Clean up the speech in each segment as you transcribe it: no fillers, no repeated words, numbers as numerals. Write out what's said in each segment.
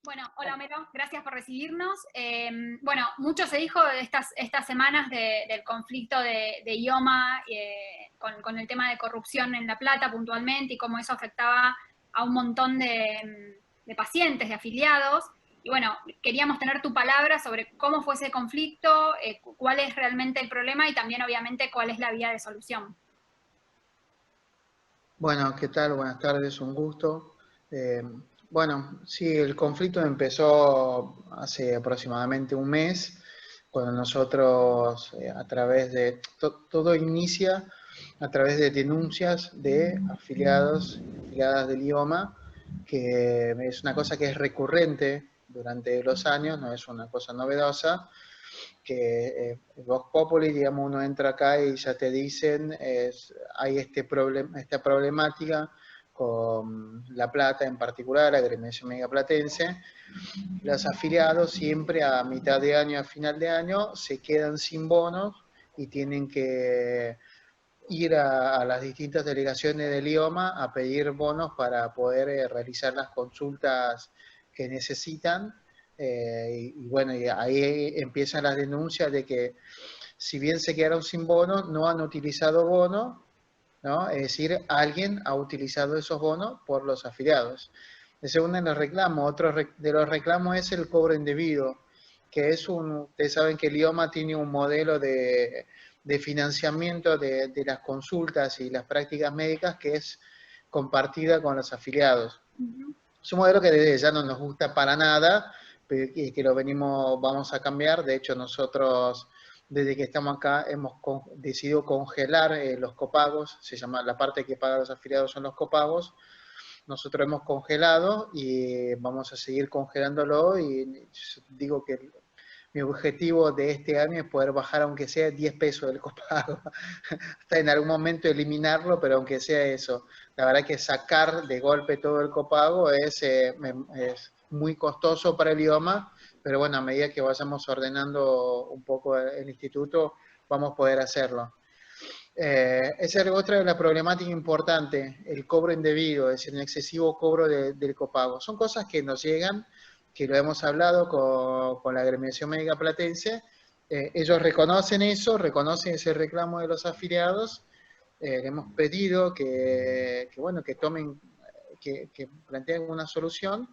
Bueno, hola Homero, gracias por recibirnos. Bueno, mucho se dijo de estas semanas del conflicto de IOMA con el tema de corrupción en La Plata puntualmente y cómo eso afectaba a un montón de pacientes, de afiliados. Y bueno, queríamos tener tu palabra sobre cómo fue ese conflicto, cuál es realmente el problema y también obviamente cuál es la vía de solución. Bueno, ¿qué tal? Buenas tardes, un gusto. Eh, bueno, sí, el conflicto empezó hace aproximadamente un mes, cuando nosotros a través de, todo inicia a través de denuncias de afiliados y afiliadas del IOMA, que es una cosa que es recurrente durante los años, no es una cosa novedosa, que Vox Populi, digamos, uno entra acá y ya te dicen, hay esta problemática con La Plata en particular, la agremiación megaplatense. Los afiliados siempre a mitad de año, a final de año, se quedan sin bonos y tienen que ir a las distintas delegaciones del IOMA a pedir bonos para poder realizar las consultas que necesitan. Y bueno, y ahí empiezan las denuncias de que si bien se quedaron sin bonos, no han utilizado bonos, ¿no? Es decir, alguien ha utilizado esos bonos por los afiliados. Ese es uno de los reclamos. Otro de los reclamos es el cobro indebido, que es ustedes saben que el IOMA tiene un modelo de financiamiento de las consultas y las prácticas médicas que es compartida con los afiliados. Es un modelo que desde ya no nos gusta para nada, y que vamos a cambiar. De hecho, nosotros, desde que estamos acá, hemos decidido congelar los copagos. Se llama, la parte que pagan los afiliados son los copagos. Nosotros hemos congelado y vamos a seguir congelándolo, y digo que mi objetivo de este año es poder bajar aunque sea 10 pesos del copago, hasta en algún momento eliminarlo, pero aunque sea eso. La verdad que sacar de golpe todo el copago es muy costoso para el IOMA, pero bueno, a medida que vayamos ordenando un poco el instituto, vamos a poder hacerlo. Esa es otra de las problemáticas importantes, el cobro indebido, es decir, un excesivo cobro del copago. Son cosas que nos llegan, que lo hemos hablado con la agremiación médica platense. Ellos reconocen eso, reconocen ese reclamo de los afiliados. Le hemos pedido bueno, que tomen, que planteen una solución.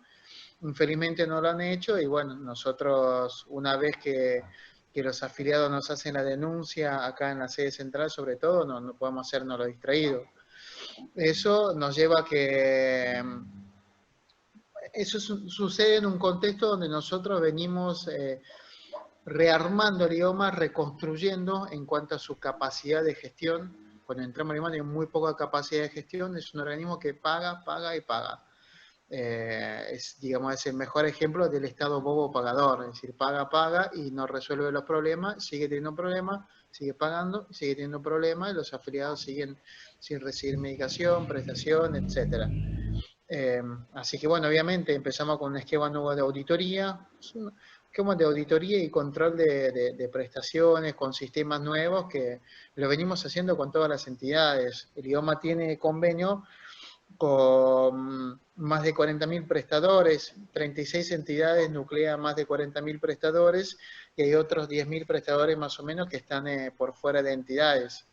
Infelizmente no lo han hecho, y bueno, nosotros una vez que los afiliados nos hacen la denuncia acá en la sede central, sobre todo, no podemos hacernos los distraídos. Eso nos lleva a que eso sucede en un contexto donde nosotros venimos rearmando el IOMA, reconstruyendo en cuanto a su capacidad de gestión. Cuando entramos en el IOMA tiene muy poca capacidad de gestión, es un organismo que paga, paga y paga. Digamos, es el mejor ejemplo del Estado bobo pagador, es decir, paga, paga y no resuelve los problemas, sigue teniendo problemas, sigue pagando, sigue teniendo problemas, y los afiliados siguen sin recibir medicación, prestación, etcétera. Así que bueno, obviamente empezamos con un esquema nuevo de auditoría, es un esquema de auditoría y control de prestaciones con sistemas nuevos que lo venimos haciendo con todas las entidades. El IOMA tiene convenio con más de 40.000 prestadores, 36 entidades nuclean más de 40.000 prestadores, y hay otros 10.000 prestadores más o menos que están por fuera de entidades.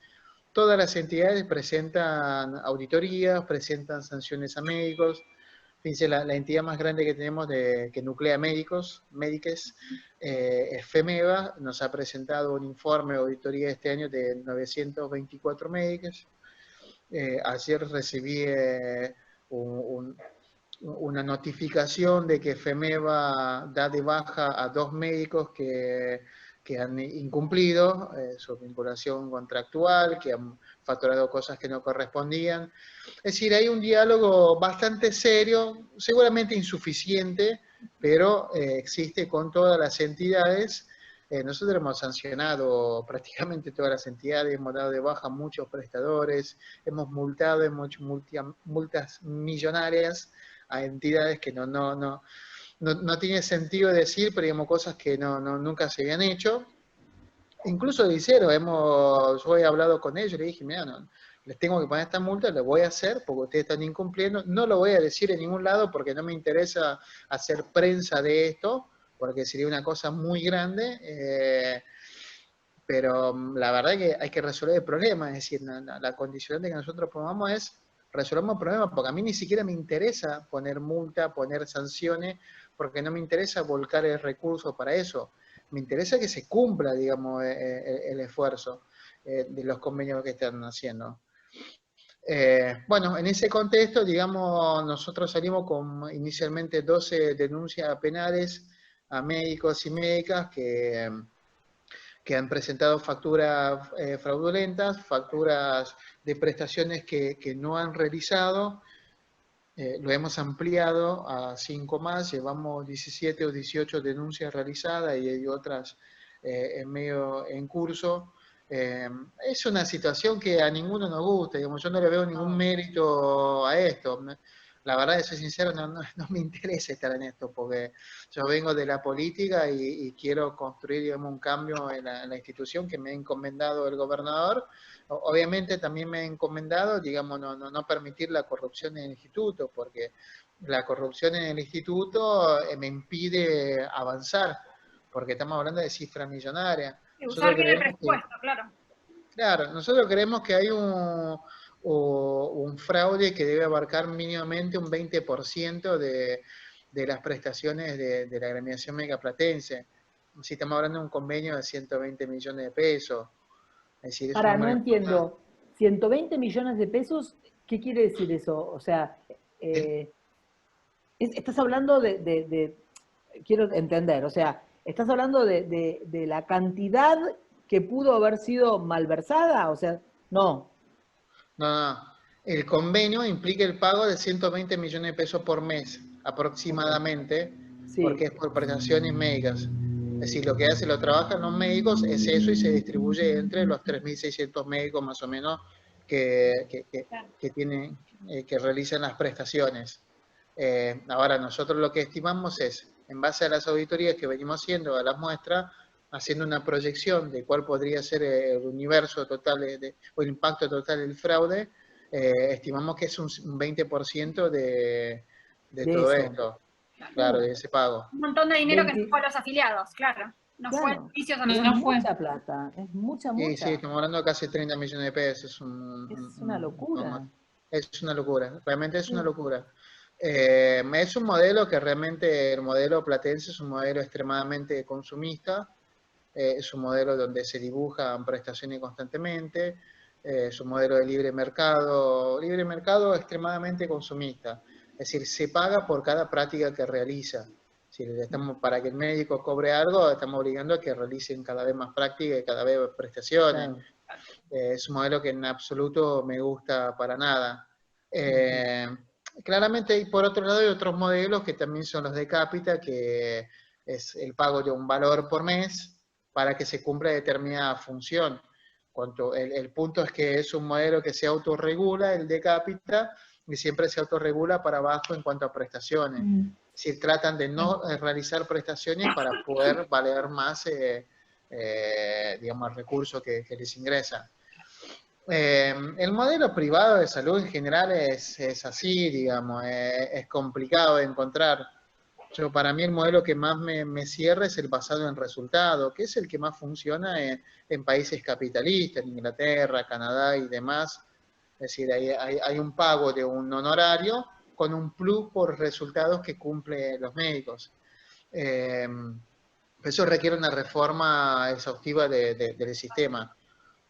Todas las entidades presentan auditorías, presentan sanciones a médicos. Fíjense, la entidad más grande que tenemos que nuclea médicos, médiques, es FEMEVA, nos ha presentado un informe de auditoría este año de 924 médicos. Ayer recibí una notificación de que FEMEVA da de baja a 2 médicos que han incumplido su vinculación contractual, que han facturado cosas que no correspondían. Es decir, hay un diálogo bastante serio, seguramente insuficiente, pero existe con todas las entidades. Nosotros hemos sancionado prácticamente todas las entidades, hemos dado de baja a muchos prestadores, hemos multado, hemos hecho multas millonarias a entidades que no tiene sentido decir, pero digamos cosas que nunca se habían hecho. Incluso de cero, yo he hablado con ellos, le dije, mira, les tengo que poner esta multa, lo voy a hacer porque ustedes están incumpliendo, no lo voy a decir en ningún lado porque no me interesa hacer prensa de esto, porque sería una cosa muy grande, pero la verdad es que hay que resolver el problema, es decir, la condicionante que nosotros pongamos es resolvamos el problema, porque a mí ni siquiera me interesa poner multa, poner sanciones, porque no me interesa volcar el recurso para eso. Me interesa que se cumpla, digamos, el esfuerzo de los convenios que están haciendo. Bueno, en ese contexto, digamos, nosotros salimos con inicialmente 12 denuncias penales a médicos y médicas que han presentado facturas fraudulentas, facturas de prestaciones que no han realizado. Lo hemos ampliado a 5 más, llevamos 17 o 18 denuncias realizadas y hay otras en curso. Es una situación que a ninguno nos gusta, digamos, yo no le veo ningún mérito a esto. La verdad, de ser sincero, no me interesa estar en esto, porque yo vengo de la política y quiero construir, digamos, un cambio en la institución que me ha encomendado el gobernador. Obviamente también me ha encomendado, digamos, no permitir la corrupción en el instituto, porque la corrupción en el instituto me impide avanzar, porque estamos hablando de cifras millonarias. Usar Nosotros bien el creemos que, presupuesto, claro. claro, nosotros creemos que hay un fraude que debe abarcar mínimamente un 20% de las prestaciones de la agremiación megaplatense. Si estamos hablando de un convenio de 120 millones de pesos, es decir, es un Ahora, no número importante. entiendo. 120 millones de pesos, ¿qué quiere decir eso? O sea, estás hablando quiero entender, o sea, estás hablando de la cantidad que pudo haber sido malversada, o sea, no. No. El convenio implica el pago de 120 millones de pesos por mes, aproximadamente, Sí. porque es por prestaciones médicas. Es decir, lo que hacen, lo trabajan los médicos es eso y se distribuye entre los 3.600 médicos más o menos que tienen, que realizan las prestaciones. Ahora, nosotros lo que estimamos es, en base a las auditorías que venimos haciendo, a las muestras, haciendo una proyección de cuál podría ser el universo total o el impacto total del fraude, estimamos que es un 20% de De todo eso. esto, claro, de ese pago. Un montón de dinero que se 20, fue a los afiliados, claro. No fue a claro, servicios a es nosotros. mucha plata, es mucha, Sí, sí, mucha. estamos hablando de casi 30 millones de pesos, Es una locura. es una locura, realmente es una Sí. locura. Es un modelo que realmente, el modelo platense es un modelo extremadamente consumista, es un modelo donde se dibujan prestaciones constantemente, es un modelo de libre mercado extremadamente consumista, es decir, se paga por cada práctica que realiza. Si estamos, para que el médico cobre algo, estamos obligando a que realicen cada vez más prácticas y cada vez prestaciones. Claro. Es un modelo que en absoluto me gusta para nada. Eh, Claramente, y por otro lado, hay otros modelos que también son los de cápita, que es el pago de un valor por mes para que se cumpla determinada función. El punto es que es un modelo que se autorregula, el de cápita, y siempre se autorregula para abajo en cuanto a prestaciones. Es decir, tratan de no realizar prestaciones para poder valer más, digamos, el recurso que les ingresa. El modelo privado de salud en general es así, digamos, es complicado de encontrar. Para mí el modelo que más me cierra es el basado en resultados, que es el que más funciona en países capitalistas, en Inglaterra, Canadá y demás. Es decir, hay un pago de un honorario con un plus por resultados que cumplen los médicos. Eso requiere una reforma exhaustiva del sistema.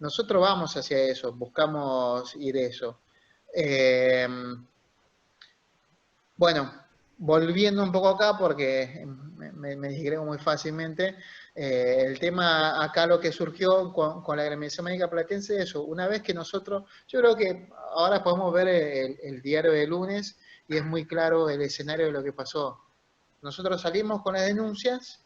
Nosotros vamos hacia eso, buscamos ir eso. Bueno, volviendo un poco acá, porque me digrego muy fácilmente, el tema acá lo que surgió con la agremiación médica platense es eso. Una vez que nosotros, yo creo que ahora podemos ver el diario de lunes y es muy claro el escenario de lo que pasó. Nosotros salimos con las denuncias,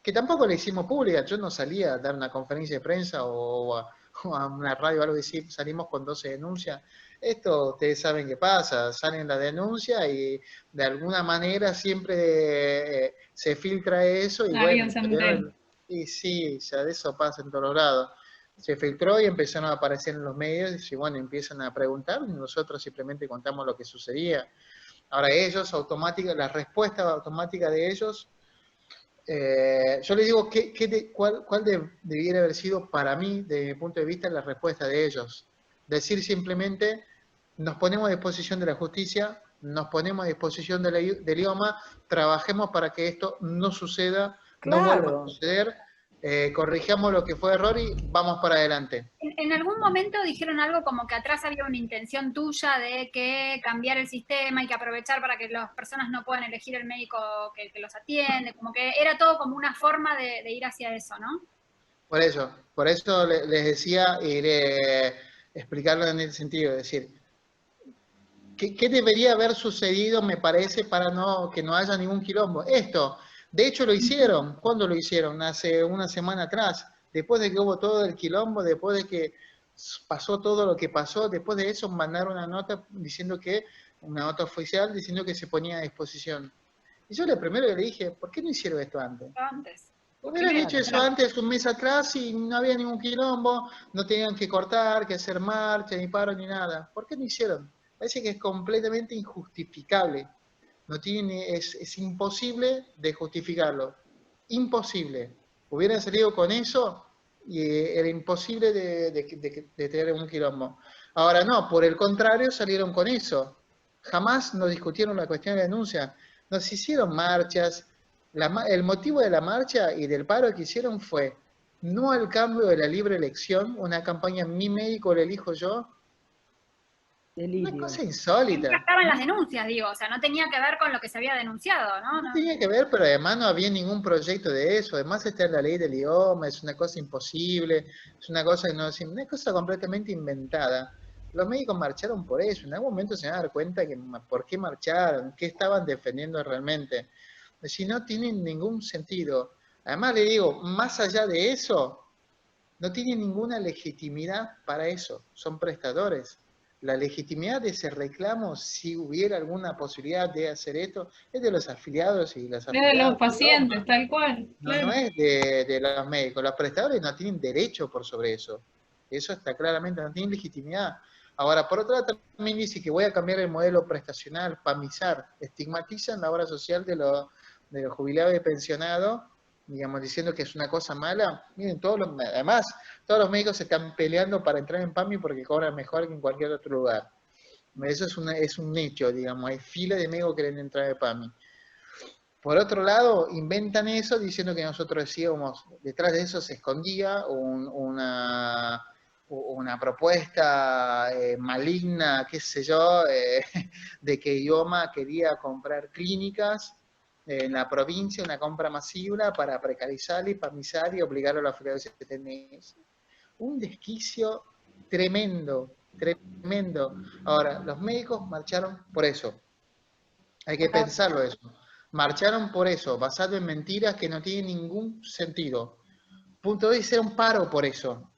que tampoco le hicimos pública. Yo no salía a dar una conferencia de prensa o a una radio o algo así, salimos con 12 denuncias. Esto ustedes saben qué pasa, salen las denuncias y de alguna manera siempre se filtra eso y bueno, y sí, ya de eso pasa en todos lados. se filtró y empezaron a aparecer en los medios y bueno, empiezan a preguntar y nosotros simplemente contamos lo que sucedía. Ahora ellos, la respuesta automática de ellos, yo les digo cuál debiera haber sido para mí, desde mi punto de vista, la respuesta de ellos. Decir simplemente, nos ponemos a disposición de la justicia, nos ponemos a disposición del idioma, trabajemos para que esto no suceda, no vuelva a Claro. suceder, corrijamos lo que fue error y vamos para adelante. En algún momento dijeron algo como que atrás había una intención tuya de que cambiar el sistema y que aprovechar para que las personas no puedan elegir el médico que los atiende, como que era todo como una forma de ir hacia eso, ¿no? Por eso les decía y explicarlo en ese sentido, es decir, ¿qué debería haber sucedido, me parece, para que no haya ningún quilombo? Esto, de hecho lo hicieron. ¿Cuándo lo hicieron? Hace una semana atrás. Después de que hubo todo el quilombo, después de que pasó todo lo que pasó, después de eso mandaron una nota oficial diciendo que se ponía a disposición. Y yo primero le dije, ¿por qué no hicieron esto antes? Antes. Hubieran dicho eso antes, un mes atrás, y no había ningún quilombo, no tenían que cortar, que hacer marcha, ni paro, ni nada. ¿Por qué no hicieron? Parece que es completamente injustificable. Es imposible de justificarlo. Imposible. Hubieran salido con eso y era imposible de tener un quilombo. Ahora no, por el contrario salieron con eso. Jamás nos discutieron la cuestión de denuncia. Nos hicieron marchas. El motivo de la marcha y del paro que hicieron fue no al cambio de la libre elección, una campaña mi médico lo elijo yo. Delirio. Una cosa insólita. No estaban las denuncias, digo, o sea, no tenía que ver con lo que se había denunciado, ¿no? No tenía que ver, pero además no había ningún proyecto de eso. Además está en la ley del idioma, es una cosa imposible, es una cosa que no es una cosa completamente inventada. Los médicos marcharon por eso. En algún momento se van a dar cuenta que por qué marcharon, qué estaban defendiendo realmente. Si no tienen ningún sentido. Además le digo, más allá de eso, no tienen ninguna legitimidad para eso. Son prestadores. La legitimidad de ese reclamo, si hubiera alguna posibilidad de hacer esto, es de los afiliados y las afiliadas. Es de los pacientes, tal cual. No es de los médicos. Los prestadores no tienen derecho por sobre eso. Eso está claramente, no tienen legitimidad. Ahora, por otro lado, también dice que voy a cambiar el modelo prestacional, PAMizar. Estigmatizan la obra social de los jubilados y pensionados, digamos, diciendo que es una cosa mala. Miren, además, todos los médicos se están peleando para entrar en PAMI porque cobran mejor que en cualquier otro lugar. Eso es un hecho, digamos, hay fila de médicos que quieren entrar en PAMI. Por otro lado, inventan eso diciendo que nosotros decíamos, detrás de eso se escondía una propuesta maligna, qué sé yo, de que IOMA quería comprar clínicas en la provincia, una compra masiva para precarizar y PAMizar y obligar a los afiliados a tener un desquicio tremendo, tremendo. Ahora, los médicos marcharon por eso. Hay que pensarlo eso. Marcharon por eso, basado en mentiras que no tienen ningún sentido. Punto de vista, era un paro por eso.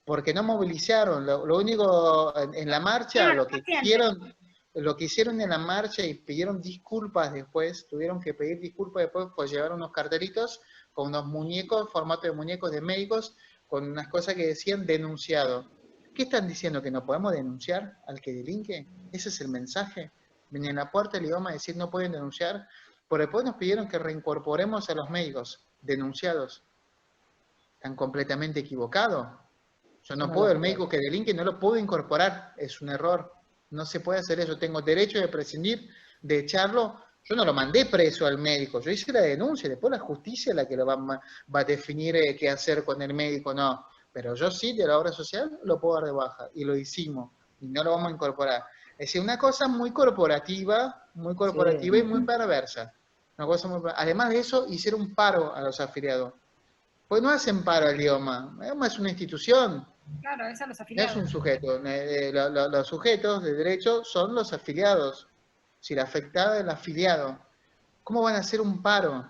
Porque no movilizaron. Lo único en la marcha, lo que hicieron en la marcha y pidieron disculpas después, tuvieron que pedir disculpas después, pues llevaron unos cartelitos con unos muñecos, formato de muñecos de médicos, con unas cosas que decían denunciado. ¿Qué están diciendo? ¿Que no podemos denunciar al que delinque? ¿Ese es el mensaje? Venía en la puerta del idioma a decir no pueden denunciar, pero después nos pidieron que reincorporemos a los médicos denunciados. Están completamente equivocados. Yo no puedo, el médico que delinque no lo puedo incorporar, es un error. No se puede hacer eso, tengo derecho de prescindir, de echarlo. Yo no lo mandé preso al médico, yo hice la denuncia, después la justicia es la que lo va a definir qué hacer con el médico, no. Pero yo sí, de la obra social, lo puedo dar de baja, y lo hicimos, y no lo vamos a incorporar. Es decir, una cosa muy corporativa sí. Y muy perversa. Una cosa Además de eso, hicieron un paro a los afiliados. Pues no hacen paro al idioma. El idioma es una institución. Claro, es a los afiliados. No es un sujeto. Los sujetos de derecho son los afiliados. Si la afectada es el afiliado. ¿Cómo van a hacer un paro?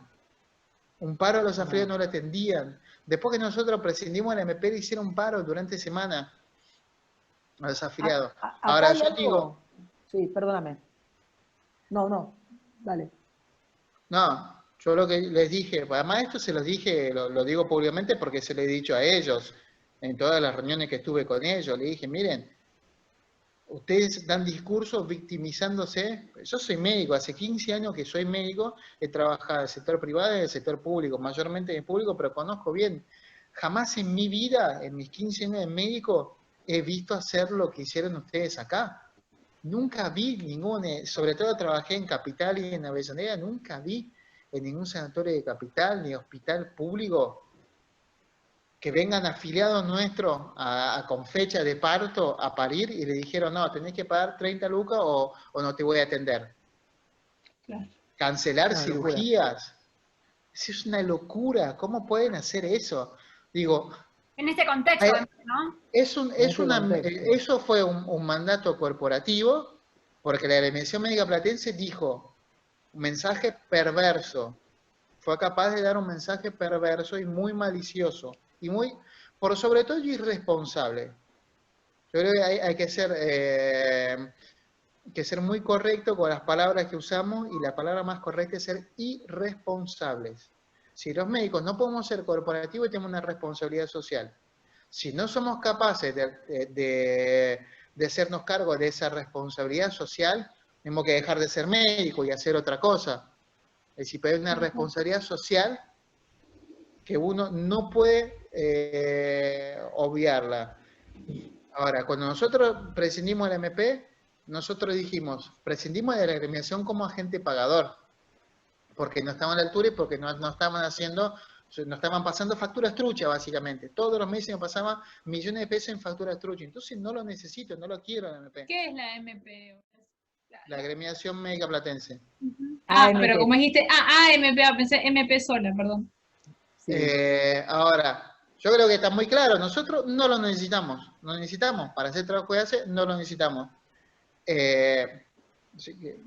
Un paro a los afiliados no lo atendían. Después que nosotros prescindimos de la MP, hicieron un paro durante semana a los afiliados. Ahora yo digo... Sí, perdóname. No, dale. No, yo lo que les dije, además esto se los dije, lo digo públicamente porque se lo he dicho a ellos. en todas las reuniones que estuve con ellos, le dije, miren, ustedes dan discursos victimizándose. Yo soy médico, hace 15 años que soy médico, he trabajado en el sector privado y en el sector público, mayormente en el público, pero conozco bien. Jamás en mi vida, en mis 15 años de médico, he visto hacer lo que hicieron ustedes acá. Nunca vi ningún, sobre todo trabajé en Capital y en Avellaneda, nunca vi en ningún sanatorio de Capital ni hospital público que vengan afiliados nuestros con fecha de parto a parir y le dijeron, no, tenés que pagar 30 lucas o no te voy a atender. Claro. Cancelar Una locura. cirugías. Eso es una locura. ¿Cómo pueden hacer eso? Digo, En este contexto, ¿no? eso fue un mandato corporativo, porque la Agremiación Médica Platense dijo un mensaje perverso. Fue capaz de dar un mensaje perverso y muy malicioso. Y muy, por sobre todo, irresponsable. Yo creo que hay que ser muy correcto con las palabras que usamos, y la palabra más correcta es ser irresponsables. Si los médicos no podemos ser corporativos y tenemos una responsabilidad social, si no somos capaces de hacernos cargo de esa responsabilidad social, tenemos que dejar de ser médicos y hacer otra cosa. Es decir, pero hay una responsabilidad social que uno no puede obviarla. Ahora, cuando nosotros prescindimos del MP, nosotros dijimos, prescindimos de la agremiación como agente pagador, porque no estaban a la altura y porque no estaban pasando facturas truchas, básicamente. Todos los meses me pasaban millones de pesos en facturas truchas. Entonces no lo necesito, no lo quiero en el MP. ¿Qué es la MP? La agremiación médica platense. Pero como dijiste, AMP, pensé MP sola, perdón. Sí. Ahora, yo creo que está muy claro, nosotros no lo necesitamos, para hacer trabajo que hace, no lo necesitamos. Así que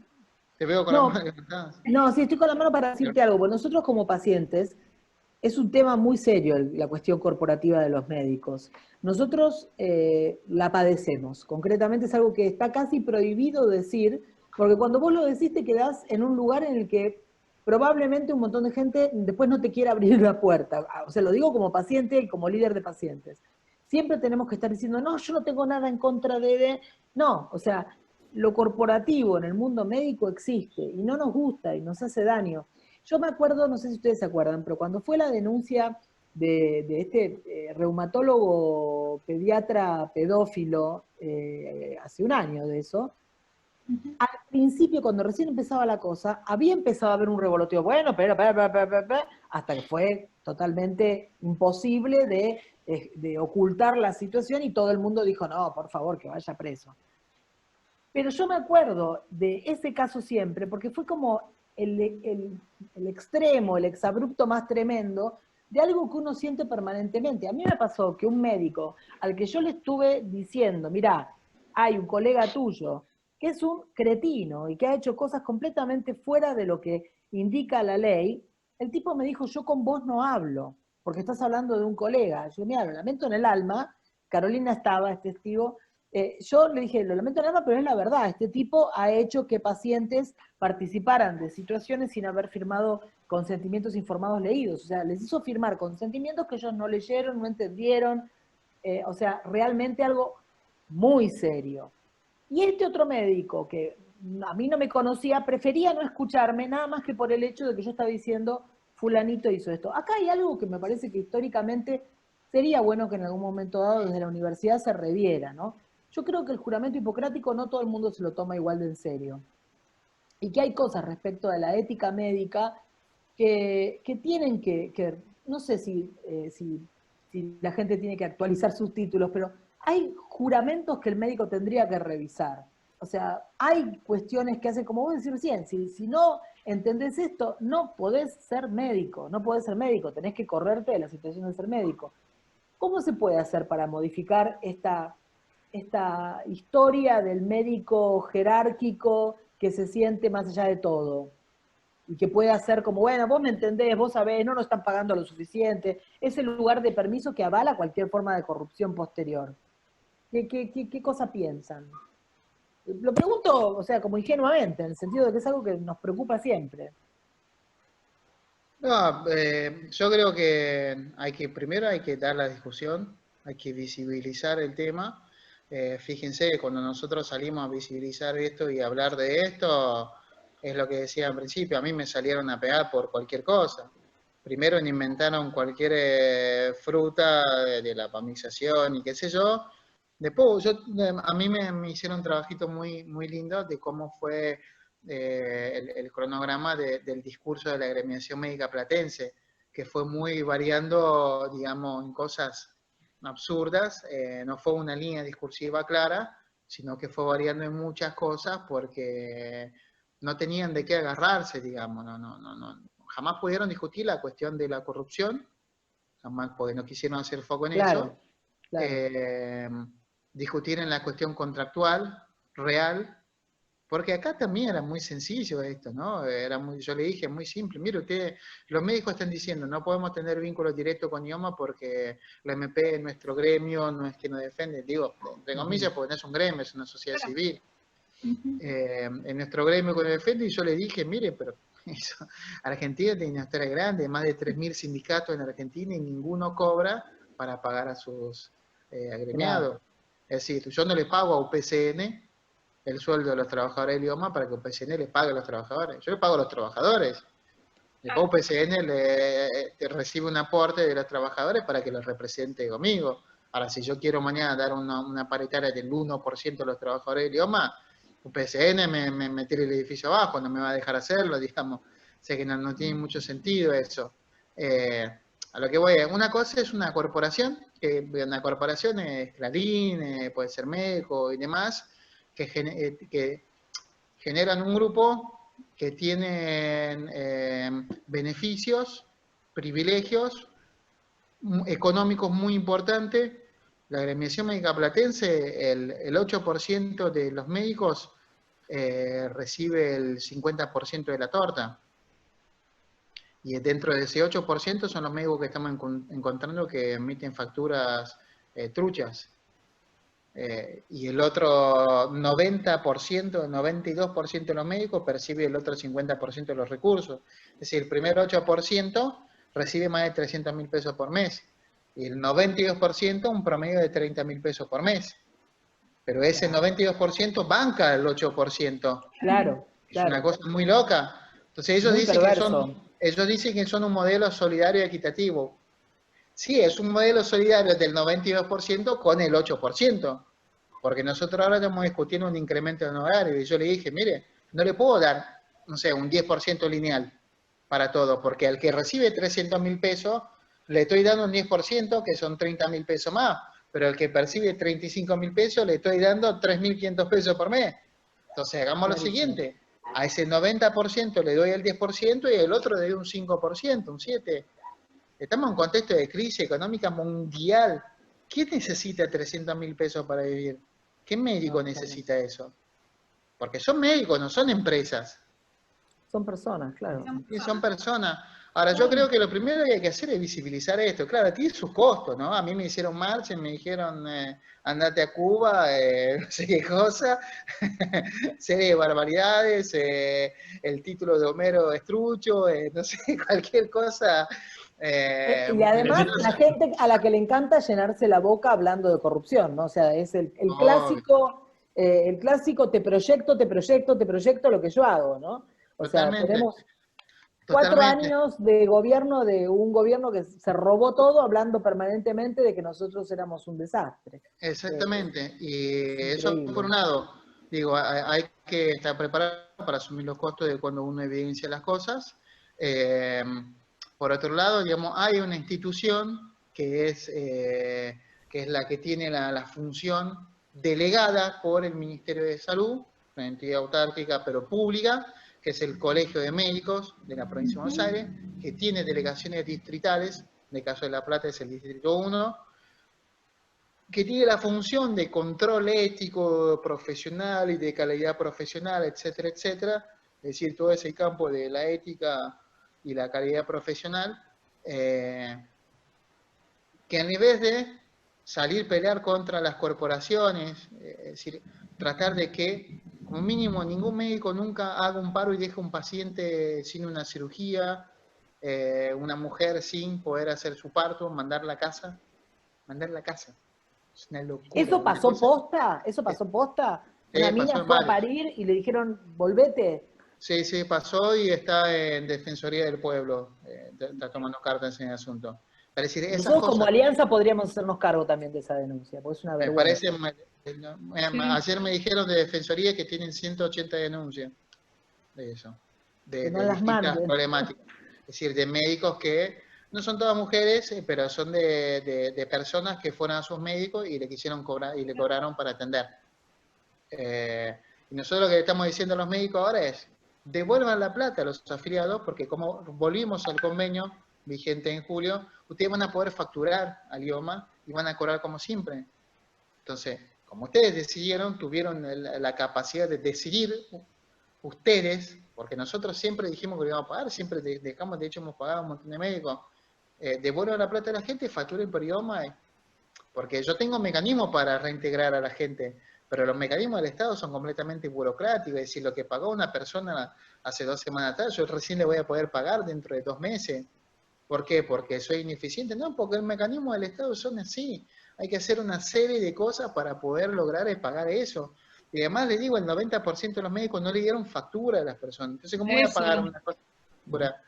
te veo con la mano levantada. No, sí, estoy con la mano para decirte algo, porque nosotros como pacientes, es un tema muy serio la cuestión corporativa de los médicos. Nosotros la padecemos, concretamente es algo que está casi prohibido decir, porque cuando vos lo decís te quedás en un lugar en el que probablemente un montón de gente después no te quiera abrir la puerta. O sea, lo digo como paciente y como líder de pacientes. Siempre tenemos que estar diciendo, no, yo no tengo nada en contra de... No, o sea, lo corporativo en el mundo médico existe y no nos gusta y nos hace daño. Yo me acuerdo, no sé si ustedes se acuerdan, pero cuando fue la denuncia de este reumatólogo pediatra pedófilo, hace un año de eso, al principio, cuando recién empezaba la cosa, había empezado a haber un revoloteo, bueno, pero, hasta que fue totalmente imposible de ocultar la situación y todo el mundo dijo, no, por favor, que vaya preso. Pero yo me acuerdo de ese caso siempre, porque fue como el extremo, el exabrupto más tremendo de algo que uno siente permanentemente. A mí me pasó que un médico al que yo le estuve diciendo, mirá, hay un colega tuyo que es un cretino y que ha hecho cosas completamente fuera de lo que indica la ley, el tipo me dijo, yo con vos no hablo, porque estás hablando de un colega. Yo, mira, lo lamento en el alma, Carolina estaba, es testigo. Yo le dije, lo lamento en el alma, pero es la verdad, este tipo ha hecho que pacientes participaran de situaciones sin haber firmado consentimientos informados leídos. O sea, les hizo firmar consentimientos que ellos no leyeron, no entendieron. O sea, realmente algo muy serio. Y este otro médico, que a mí no me conocía, prefería no escucharme, nada más que por el hecho de que yo estaba diciendo, fulanito hizo esto. Acá hay algo que me parece que históricamente sería bueno que en algún momento dado desde la universidad se reviera, ¿no? Yo creo que el juramento hipocrático no todo el mundo se lo toma igual de en serio. Y que hay cosas respecto de la ética médica que tienen que no sé si la gente tiene que actualizar sus títulos, pero hay juramentos que el médico tendría que revisar. O sea, hay cuestiones que hacen, como vos decís recién, si no entendés esto, no podés ser médico, tenés que correrte de la situación de ser médico. ¿Cómo se puede hacer para modificar esta historia del médico jerárquico que se siente más allá de todo? Y que puede hacer como, bueno, vos me entendés, vos sabés, no nos están pagando lo suficiente. Es el lugar de permiso que avala cualquier forma de corrupción posterior. ¿Qué cosa piensan? Lo pregunto, o sea, como ingenuamente, en el sentido de que es algo que nos preocupa siempre. No, yo creo que primero hay que dar la discusión, hay que visibilizar el tema. Fíjense, cuando nosotros salimos a visibilizar esto y hablar de esto, es lo que decía al principio, a mí me salieron a pegar por cualquier cosa. Primero inventaron cualquier fruta de la pamización y qué sé yo. Después, a mí me hicieron un trabajito muy, muy lindo de cómo fue el cronograma del discurso de la agremiación médica platense, que fue muy variando, digamos, en cosas absurdas. No fue una línea discursiva clara, sino que fue variando en muchas cosas porque no tenían de qué agarrarse, digamos, jamás pudieron discutir la cuestión de la corrupción, jamás, porque no quisieron hacer foco en eso. Claro. Discutir en la cuestión contractual, real, porque acá también era muy sencillo esto, ¿no? Yo le dije, muy simple. Mire, los médicos están diciendo, no podemos tener vínculos directos con IOMA porque la MP, nuestro gremio, no es que nos defiende. Digo, entre comillas, porque no es un gremio, es una sociedad civil. En nuestro gremio con el defiende, y yo le dije, mire, pero Argentina tiene una historia grande, más de 3.000 sindicatos en Argentina y ninguno cobra para pagar a sus agremiados. Claro. Es decir, yo no le pago a UPCN el sueldo de los trabajadores del IOMA para que UPCN le pague a los trabajadores. Yo le pago a los trabajadores. Después UPCN recibe un aporte de los trabajadores para que los represente conmigo. Ahora, si yo quiero mañana dar una paritaria del 1% de los trabajadores del IOMA, UPCN me tira el edificio abajo, no me va a dejar hacerlo, digamos. O sea que no tiene mucho sentido eso. A lo que voy, una cosa es una corporación es Clarín, puede ser Meco y demás, que generan un grupo que tienen beneficios, privilegios económicos muy importantes. La agremiación médica platense, el 8% de los médicos recibe el 50% de la torta. Y dentro de ese 8% son los médicos que estamos encontrando que emiten facturas truchas. Y el otro 90%, 92% de los médicos percibe el otro 50% de los recursos. Es decir, el primer 8% recibe más de 300.000 pesos por mes. Y el 92% un promedio de 30.000 pesos por mes. Pero ese 92% banca el 8%. Claro. Es una cosa muy loca. Entonces ellos dicen que son un modelo solidario y equitativo. Sí, es un modelo solidario del 92% con el 8%, porque nosotros ahora estamos discutiendo un incremento de honorario, y yo le dije, mire, no le puedo dar, no sé, un 10% lineal para todo, porque al que recibe 300.000 pesos, le estoy dando un 10%, que son 30.000 pesos más, pero al que percibe 35.000 pesos, le estoy dando 3.500 pesos por mes. Entonces, hagamos lo siguiente, a ese 90% le doy el 10% y el otro le doy un 5%, un 7%. Estamos en un contexto de crisis económica mundial. ¿Quién necesita 300.000 pesos para vivir? ¿Qué médico necesita eso? Porque son médicos, no son empresas. Son personas, claro. Sí, son personas. Ahora, yo creo que lo primero que hay que hacer es visibilizar esto. Claro, tiene sus costos, ¿no? A mí me hicieron marcha, me dijeron, andate a Cuba, no sé qué cosa, serie de barbaridades, el título de Homero es trucho, no sé, cualquier cosa. Y además la gente a la que le encanta llenarse la boca hablando de corrupción, ¿no? O sea, es el clásico te proyecto lo que yo hago, ¿no? O sea, tenemos 4 años de gobierno, de un gobierno que se robó todo, hablando permanentemente de que nosotros éramos un desastre. Exactamente, y eso por un lado, digo, hay que estar preparado para asumir los costos de cuando uno evidencia las cosas. Por otro lado, digamos, hay una institución que es la que tiene la función delegada por el Ministerio de Salud, una entidad autárquica pero pública, que es el Colegio de Médicos de la Provincia de Buenos Aires, que tiene delegaciones distritales, en el caso de La Plata es el Distrito 1, que tiene la función de control ético, profesional y de calidad profesional, etcétera, etcétera, es decir, todo ese campo de la ética y la calidad profesional, que en vez de salir a pelear contra las corporaciones, es decir, tratar de que, como mínimo, ningún médico nunca haga un paro y deje a un paciente sin una cirugía, una mujer sin poder hacer su parto, mandarla a casa, mandar a la casa. Es una locura. ¿Eso una pasó cosa- posta? ¿Eso pasó posta? Una pasó mina en fue a varios. parir y le dijeron, volvete. Sí, sí, pasó y está en Defensoría del Pueblo, está tomando cartas en el asunto. Es decir, esas Nosotros como cosas alianza podríamos hacernos cargo también de esa denuncia, porque es una me vergüenza. parece, Sí. ayer me dijeron de Defensoría que tienen 180 denuncias de eso, Que no de las distintas manden. problemáticas. Es decir, de médicos que no son todas mujeres, pero son de personas que fueron a sus médicos y le quisieron cobrar y le cobraron para atender. Y nosotros lo que le estamos diciendo a los médicos ahora es, devuelvan la plata a los afiliados, porque como volvimos al convenio vigente en julio, ustedes van a poder facturar al IOMA y van a cobrar como siempre. Entonces, como ustedes decidieron, tuvieron la capacidad de decidir ustedes, porque nosotros siempre dijimos que lo íbamos a pagar, siempre dejamos, de hecho hemos pagado a un montón de médicos, devuelvan la plata a la gente, facturen por IOMA, porque yo tengo mecanismos para reintegrar a la gente, pero los mecanismos del Estado son completamente burocráticos, es decir, lo que pagó una persona hace 2 semanas atrás, yo recién le voy a poder pagar dentro de 2 meses. ¿Por qué? ¿Porque soy ineficiente? No, porque el mecanismo del Estado son así. Hay que hacer una serie de cosas para poder lograr pagar eso. Y además le digo, el 90% de los médicos no le dieron factura a las personas. Entonces, ¿cómo voy a Eso. pagar una cosa sin factura?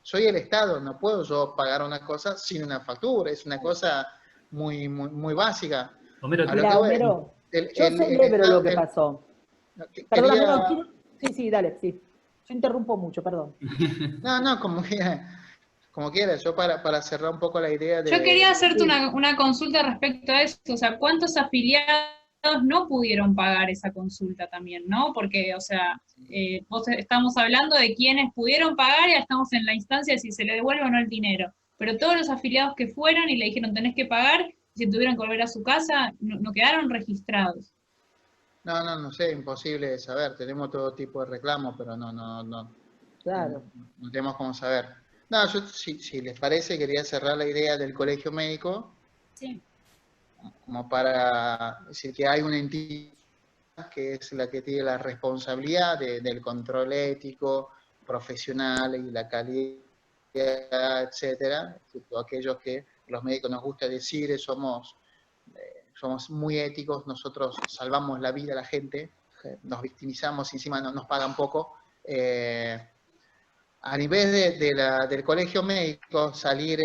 Soy el Estado, no puedo yo pagar una cosa sin una factura. Es una cosa muy, muy, muy básica. Homero, A lo Mira, que voy, Homero, el yo celebro Estado- lo que pasó. Perdón, quería, Homero, sí, sí, dale, sí. Yo interrumpo mucho, perdón. no, como quiera, yo para cerrar un poco la idea Yo quería hacerte Sí. una consulta respecto a eso, o sea, ¿cuántos afiliados no pudieron pagar esa consulta también, no? Porque, o sea, estamos hablando de quienes pudieron pagar y ya estamos en la instancia de si se le devuelve o no el dinero. Pero todos los afiliados que fueron y le dijeron tenés que pagar, y si tuvieron que volver a su casa, no quedaron registrados. No sé, imposible de saber. Tenemos todo tipo de reclamos, pero Claro. no tenemos cómo saber. No, yo, si les parece, quería cerrar la idea del colegio médico, Sí. como para decir que hay una entidad que es la que tiene la responsabilidad del control ético, profesional y la calidad, etcétera. Aquellos que los médicos nos gusta decir, somos muy éticos, nosotros salvamos la vida a la gente, nos victimizamos y encima nos pagan poco. A nivel del colegio médico, salir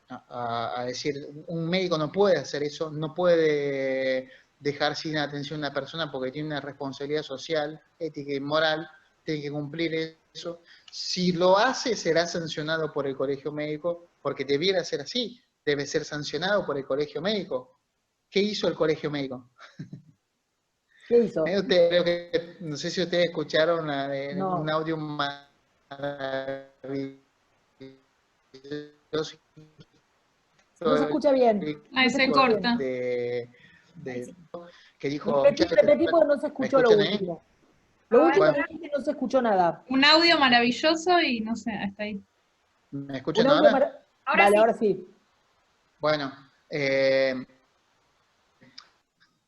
a decir, un médico no puede hacer eso, no puede dejar sin atención a una persona porque tiene una responsabilidad social, ética y moral, tiene que cumplir eso. Si lo hace, será sancionado por el colegio médico, porque debiera ser así, debe ser sancionado por el colegio médico. ¿Qué hizo el colegio médico? ¿Qué hizo? No sé si ustedes escucharon No. un audio maravilloso. No se escucha bien. Ay, No se escucha corta. bien. Que dijo, Repetí porque no se escuchó lo escuchan ahí? último. Lo A último ver. que dijiste no se escuchó nada. Un audio maravilloso y no sé, hasta ahí. ¿Me escuchan Un audio ahora? Ahora Vale, sí. ahora sí. Bueno,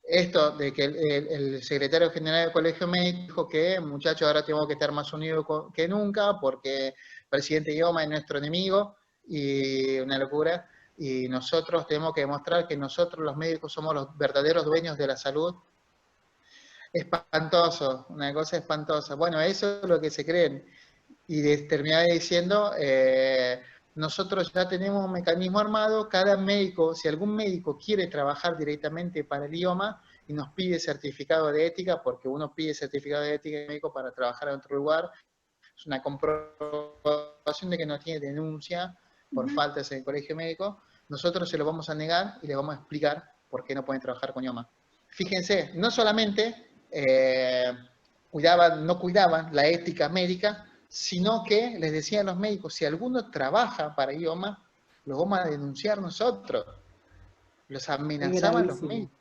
esto de que el secretario general del Colegio Médico dijo que, muchachos, ahora tenemos que estar más unidos que nunca porque el presidente IOMA es nuestro enemigo y una locura, y nosotros tenemos que demostrar que nosotros los médicos somos los verdaderos dueños de la salud. Espantoso, una cosa espantosa. Bueno, eso es lo que se creen. Y terminaba diciendo, nosotros ya tenemos un mecanismo armado, cada médico, si algún médico quiere trabajar directamente para el IOMA y nos pide certificado de ética, porque uno pide certificado de ética de médico para trabajar en otro lugar, es una comprobación de que no tiene denuncia por faltas en el colegio médico, nosotros se lo vamos a negar y le vamos a explicar por qué no pueden trabajar con IOMA. Fíjense, no solamente no cuidaban la ética médica, sino que les decían a los médicos, si alguno trabaja para IOMA, lo vamos a denunciar nosotros. Los amenazaban los médicos.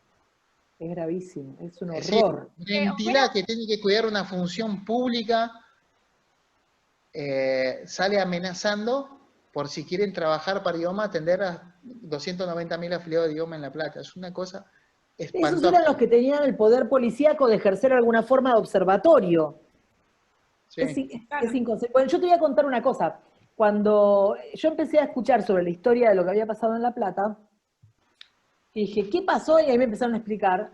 Es gravísimo, es un Es decir, horror. una entidad que tiene que cuidar una función pública sale amenazando por si quieren trabajar para IOMA, atender a 290.000 afiliados de IOMA en La Plata. Es una cosa espantosa. Esos eran los que tenían el poder policíaco de ejercer alguna forma de observatorio. Sí. Es inconsecuente. Yo te voy a contar una cosa. cuando yo empecé a escuchar sobre la historia de lo que había pasado en La Plata, y dije, ¿qué pasó? Y ahí me empezaron a explicar.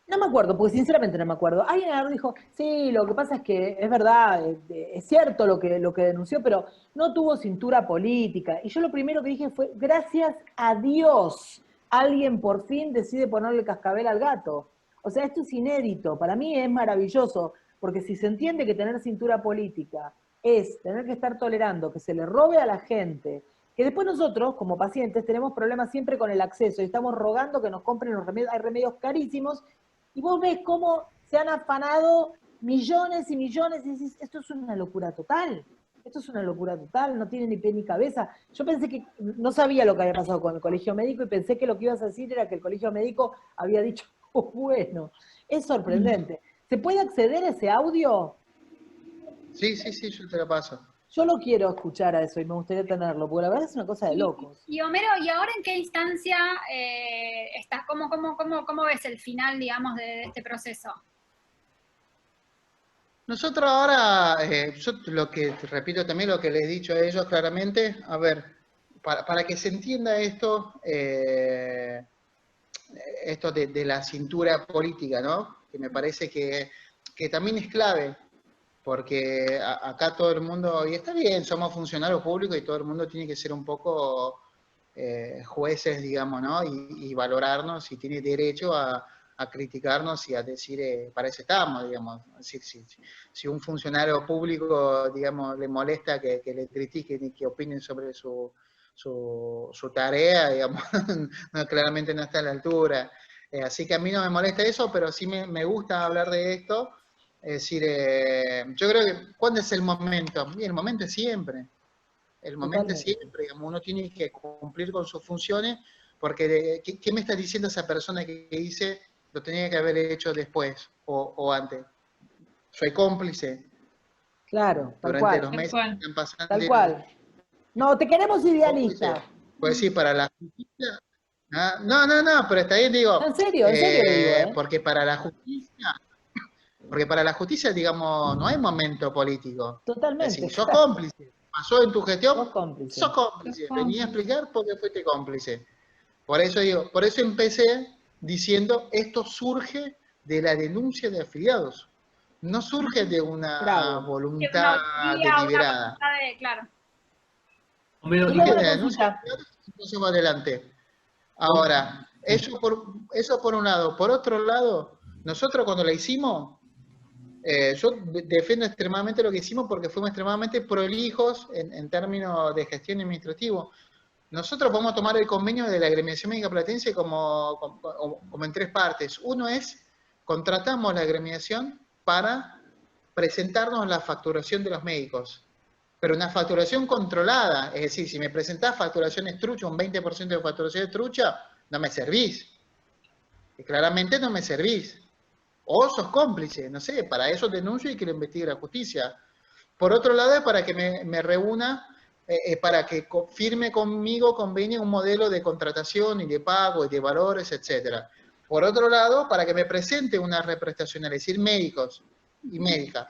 No me acuerdo, porque sinceramente no me acuerdo. Alguien agarró y dijo, sí, lo que pasa es que es verdad, es cierto lo que denunció, pero no tuvo cintura política. Y yo lo primero que dije fue, gracias a Dios, alguien por fin decide ponerle cascabel al gato. O sea, esto es inédito, para mí es maravilloso, porque si se entiende que tener cintura política es tener que estar tolerando que se le robe a la gente, que después nosotros, como pacientes, tenemos problemas siempre con el acceso y estamos rogando que nos compren los remedios, hay remedios carísimos, y vos ves cómo se han afanado millones y millones y decís, esto es una locura total, no tiene ni pie ni cabeza. Yo pensé que, no sabía lo que había pasado con el colegio médico y pensé que lo que ibas a decir era que el colegio médico había dicho, oh, bueno, es sorprendente. ¿Se puede acceder a ese audio? Sí, sí, sí, yo te lo paso. Yo lo quiero escuchar a eso y me gustaría tenerlo, porque la verdad es una cosa de locos. Y Homero, ¿y ahora en qué instancia estás? ¿Cómo ves el final, digamos, de este proceso? Nosotros ahora, yo lo que repito también, lo que les he dicho a ellos claramente, a ver, para que se entienda esto, esto de la cintura política, ¿no? Que me parece que también es clave. Porque acá todo el mundo, y está bien, somos funcionarios públicos y todo el mundo tiene que ser un poco jueces, digamos, ¿no? Y valorarnos y tiene derecho a criticarnos y a decir, para eso estamos, digamos. Si un funcionario público, digamos, le molesta que le critiquen y que opinen sobre su tarea, digamos, no, claramente no está a la altura. Así que a mí no me molesta eso, pero sí me gusta hablar de esto. Es decir, yo creo que, ¿cuándo es el momento? Y el momento es siempre. El momento es siempre, digamos, uno tiene que cumplir con sus funciones, porque ¿qué me está diciendo esa persona que dice lo tenía que haber hecho después o antes? Soy cómplice. Claro, tal durante cual. los meses que están pasando. Tal cual. No, te queremos idealista. Pues sí, para la justicia. No, pero está bien, digo. En serio digo, Porque para la justicia, digamos, no hay momento político. Totalmente. Es decir, sos cómplice. Pasó en tu gestión, sos cómplice. Venía a explicar por qué fuiste cómplice. Por eso digo, por eso empecé diciendo, esto surge de la denuncia de afiliados. No surge de una voluntad deliberada. Claro. Surge de la denuncia de afiliados y entonces va adelante. Ahora, eso por un lado. Por otro lado, nosotros cuando la hicimos, yo defiendo extremadamente lo que hicimos porque fuimos extremadamente prolijos en términos de gestión administrativa. Nosotros vamos a tomar el convenio de la Agremiación Médica Platense como en tres partes. Uno es, contratamos la agremiación para presentarnos la facturación de los médicos, pero una facturación controlada, es decir, si me presentás facturación trucha, un 20% de facturación trucha, no me servís. Y claramente no me servís. O sos cómplice, no sé, para eso denuncio y que lo investigue la justicia. Por otro lado, es para que me reúna, para que firme conmigo convenio un modelo de contratación y de pago y de valores, etc. Por otro lado, para que me presente una represtación, es decir, médicos y médicas,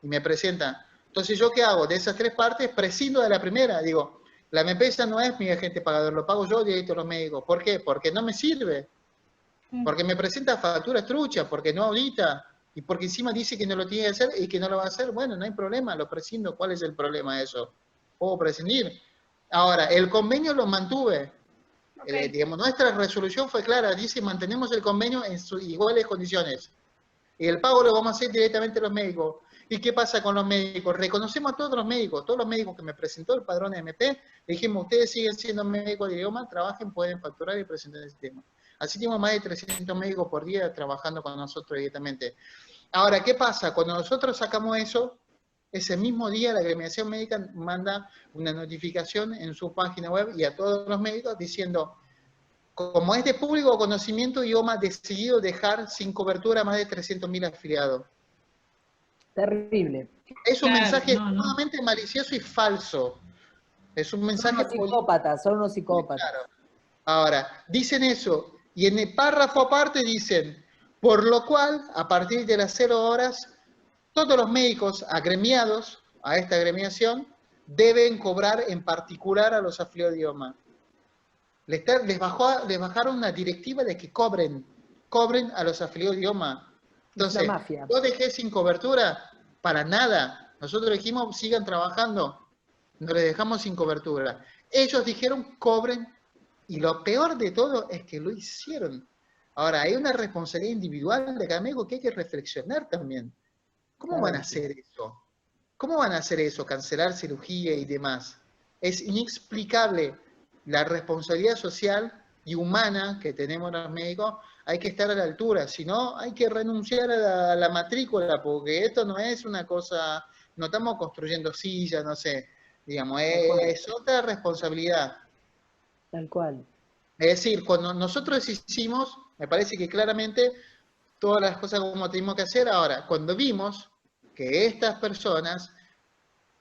y me presentan. Entonces, ¿yo qué hago? De esas tres partes, prescindo de la primera. Digo, la empresa no es mi agente pagador, lo pago yo directo a los médicos. ¿Por qué? Porque no me sirve. Porque me presenta facturas truchas, porque no audita, y porque encima dice que no lo tiene que hacer y que no lo va a hacer. Bueno, no hay problema, lo prescindo. ¿Cuál es el problema de eso? Puedo prescindir. Ahora, el convenio lo mantuve. Okay. Digamos, nuestra resolución fue clara, dice mantenemos el convenio en sus iguales condiciones. Y el pago lo vamos a hacer directamente a los médicos. ¿Y qué pasa con los médicos? Reconocemos a todos los médicos que me presentó el padrón de MP, le dijimos, ustedes siguen siendo médicos de idioma, trabajen, pueden facturar y presentar el sistema. Así tenemos más de 300 médicos por día trabajando con nosotros directamente. Ahora, ¿qué pasa? Cuando nosotros sacamos eso, ese mismo día la agremiación médica manda una notificación en su página web y a todos los médicos diciendo, como es de público conocimiento, IOMA ha decidido dejar sin cobertura a más de 300.000 afiliados. Terrible. Es un mensaje extremadamente malicioso y falso. Es un mensaje... Son unos psicópatas. Claro. Ahora, dicen eso, y en el párrafo aparte dicen, por lo cual, a partir de las 0 horas, todos los médicos agremiados a esta agremiación deben cobrar en particular a los afiliados de IOMA. Les bajaron una directiva de que cobren a los afiliados de IOMA. Entonces, ¿vos dejé sin cobertura? Para nada. Nosotros dijimos, sigan trabajando. No les dejamos sin cobertura. Ellos dijeron, cobren. Y lo peor de todo es que lo hicieron. Ahora, hay una responsabilidad individual de cada médico que hay que reflexionar también. ¿Cómo van a hacer eso? ¿Cómo van a hacer eso? Cancelar cirugía y demás. Es inexplicable la responsabilidad social y humana que tenemos los médicos. Hay que estar a la altura, si no, hay que renunciar a la matrícula, porque esto no es una cosa, no estamos construyendo sillas, no sé, digamos, es otra responsabilidad. Tal cual. Es decir, cuando nosotros hicimos, me parece que claramente todas las cosas como tenemos que hacer. Ahora, cuando vimos que estas personas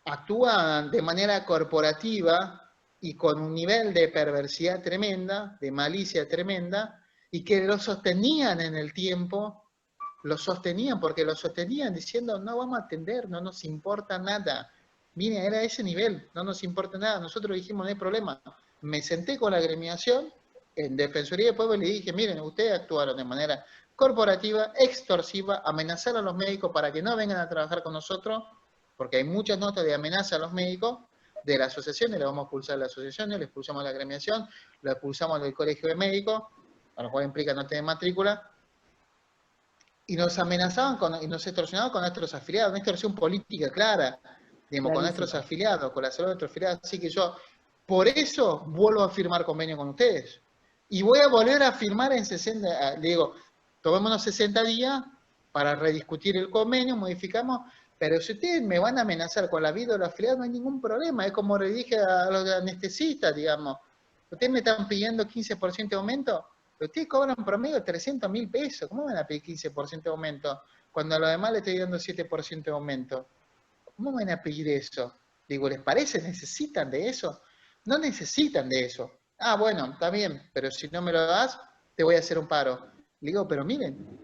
actúan de manera corporativa y con un nivel de perversidad tremenda, de malicia tremenda, y que lo sostenían en el tiempo, lo sostenían porque lo sostenían diciendo, no vamos a atender, no nos importa nada. Mire, era ese nivel, no nos importa nada. Nosotros dijimos, no hay problema. Me senté con la agremiación en Defensoría del Pueblo y le dije, miren, ustedes actuaron de manera corporativa, extorsiva, amenazar a los médicos para que no vengan a trabajar con nosotros, porque hay muchas notas de amenaza a los médicos de la asociación, y le vamos a expulsar a la asociación, le expulsamos a la agremiación, lo expulsamos del colegio de médicos, a lo cual implica no tener matrícula, y nos amenazaban y nos extorsionaban con nuestros afiliados, una extorsión política clara, digamos, con nuestros afiliados, con la salud de nuestros afiliados. Así que yo, por eso, vuelvo a firmar convenio con ustedes. Y voy a volver a firmar en 60, le digo, tomémonos 60 días para rediscutir el convenio, modificamos, pero si ustedes me van a amenazar con la vida de los afiliados, no hay ningún problema. Es como le dije a los anestesistas, digamos, ustedes me están pidiendo 15% de aumento, pero ustedes cobran promedio 300.000 pesos. ¿Cómo van a pedir 15% de aumento cuando a los demás le estoy dando 7% de aumento? ¿Cómo van a pedir eso? Digo, ¿les parece? ¿Necesitan de eso? No necesitan de eso. Ah, bueno, está bien, pero si no me lo das, te voy a hacer un paro. Le digo, pero miren,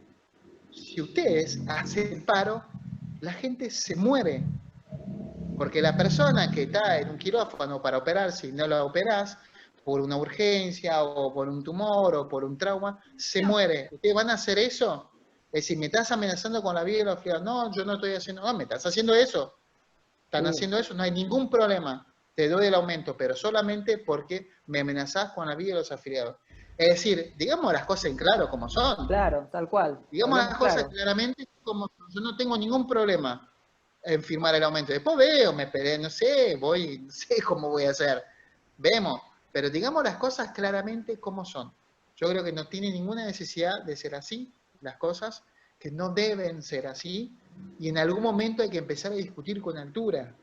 si ustedes hacen paro, la gente se muere. Porque la persona que está en un quirófano para operarse y no la operás, por una urgencia o por un tumor o por un trauma, se muere. ¿Ustedes van a hacer eso? Es decir, me estás amenazando con la vida de los afiliados. No, yo no estoy haciendo, no, me estás haciendo eso. Están haciendo eso, no hay ningún problema. Te doy el aumento, pero solamente porque me amenazás con la vida de los afiliados. Es decir, digamos las cosas en claro como son. Claro, tal cual. Digamos las cosas claramente como son. Yo no tengo ningún problema en firmar el aumento. Después veo, me peleé, no sé, no sé cómo voy a hacer. Vemos, pero digamos las cosas claramente como son. Yo creo que no tiene ninguna necesidad de ser así, las cosas que no deben ser así, y en algún momento hay que empezar a discutir con altura.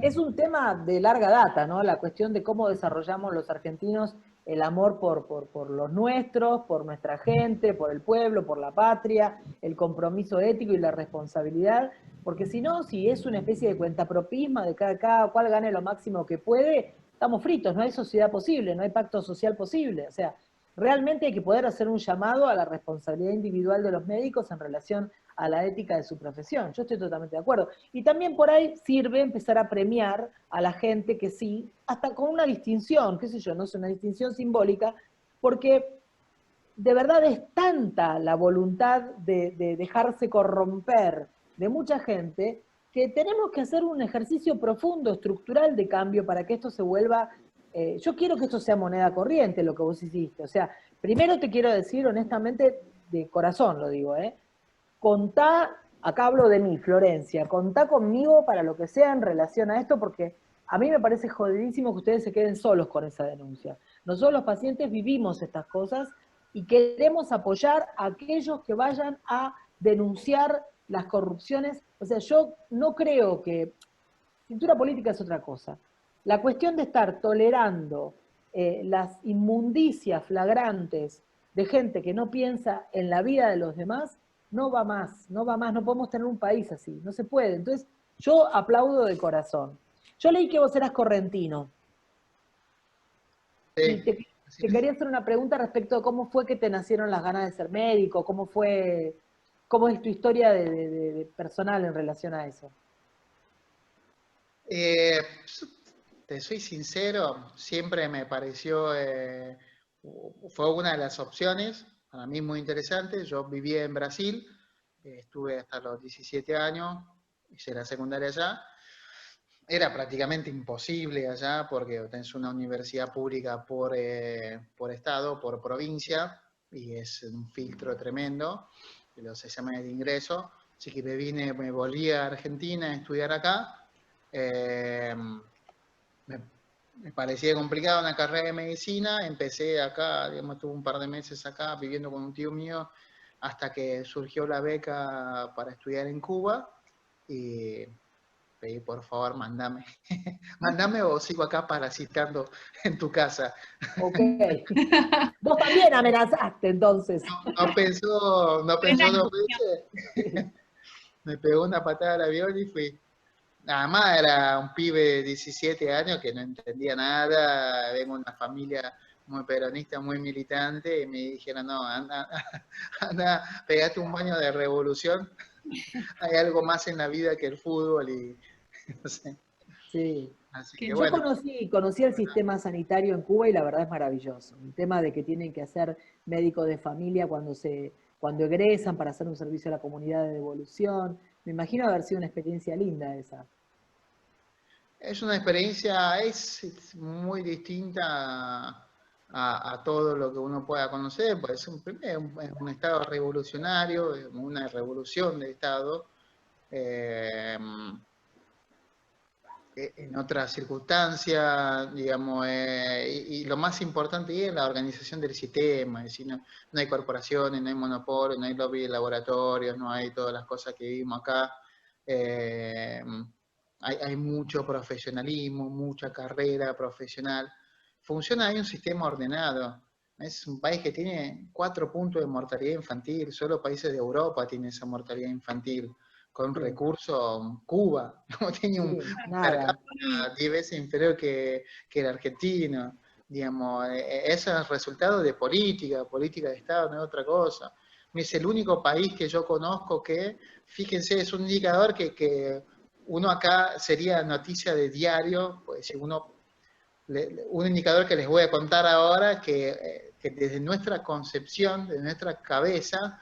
Es un tema de larga data, ¿no? La cuestión de cómo desarrollamos los argentinos el amor por los nuestros, por nuestra gente, por el pueblo, por la patria, el compromiso ético y la responsabilidad, porque si no, si es una especie de cuentapropismo de cada cual gane lo máximo que puede, estamos fritos, no hay sociedad posible, no hay pacto social posible. O sea, realmente hay que poder hacer un llamado a la responsabilidad individual de los médicos en relación a la ética de su profesión. Yo estoy totalmente de acuerdo. Y también por ahí sirve empezar a premiar a la gente que sí, hasta con una distinción, qué sé yo, no es una distinción simbólica, porque de verdad es tanta la voluntad de dejarse corromper de mucha gente que tenemos que hacer un ejercicio profundo, estructural de cambio para que esto se vuelva... yo quiero que esto sea moneda corriente, lo que vos hiciste. O sea, primero te quiero decir honestamente, de corazón lo digo, contá, acá hablo de mí, Florencia, contá conmigo para lo que sea en relación a esto, porque a mí me parece jodidísimo que ustedes se queden solos con esa denuncia. Nosotros los pacientes vivimos estas cosas y queremos apoyar a aquellos que vayan a denunciar las corrupciones. O sea, yo no creo que... Cintura política es otra cosa. La cuestión de estar tolerando las inmundicias flagrantes de gente que no piensa en la vida de los demás, no va más, no podemos tener un país así, no se puede. Entonces, yo aplaudo de corazón. Yo leí que vos eras correntino. Sí, y te quería hacer una pregunta respecto de cómo fue que te nacieron las ganas de ser médico, cómo es tu historia de personal en relación a eso. Eh, Te soy sincero, siempre me pareció, fue una de las opciones, para mí muy interesante. Yo viví en Brasil, estuve hasta los 17 años, hice la secundaria allá. Era prácticamente imposible allá porque tenés una universidad pública por estado, por provincia, y es un filtro tremendo, de los exámenes de ingreso. Así que me volví a Argentina a estudiar acá. Eh, me, Me parecía complicada una carrera de medicina, empecé acá, digamos, tuve un par de meses acá viviendo con un tío mío hasta que surgió la beca para estudiar en Cuba y pedí por favor, mandame, mandame o sigo acá parasitando en tu casa. Ok. Vos también amenazaste entonces. No pensó dos veces, me pegó una patada al avión y fui. Nada más era un pibe de 17 años que no entendía nada, vengo de una familia muy peronista, muy militante, y me dijeron, no, anda, anda, pegate un baño de revolución, hay algo más en la vida que el fútbol y no sé. Sí. Así que Yo bueno, conocí el sistema sanitario en Cuba y la verdad es maravilloso. El tema de que tienen que hacer médicos de familia cuando egresan para hacer un servicio a la comunidad de devolución. Me imagino haber sido una experiencia linda esa. es una experiencia, es muy distinta a todo lo que uno pueda conocer, pues es un Estado revolucionario, es una revolución de Estado. Eh, en otras circunstancias, digamos, y lo más importante es la organización del sistema, es decir, no hay corporaciones, no hay monopolios, no hay lobby de laboratorios, no hay todas las cosas que vivimos acá. Eh, hay mucho profesionalismo, mucha carrera profesional. Funciona, hay un sistema ordenado. Es un país que tiene 4 puntos de mortalidad infantil, solo países de Europa tienen esa mortalidad infantil con Sí, recursos. Cuba no tiene un sí, per nada. cápita 10 veces inferior que el argentino. Digamos, eso es el resultado de política de Estado, no es otra cosa. Es el único país que yo conozco que, fíjense, es un indicador que uno acá sería noticia de diario, pues si un indicador que les voy a contar ahora, que desde nuestra concepción, desde nuestra cabeza,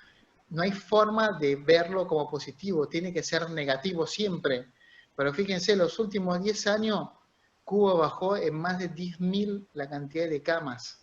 no hay forma de verlo como positivo, tiene que ser negativo siempre. Pero fíjense, los últimos 10 años, Cuba bajó en más de 10.000 la cantidad de camas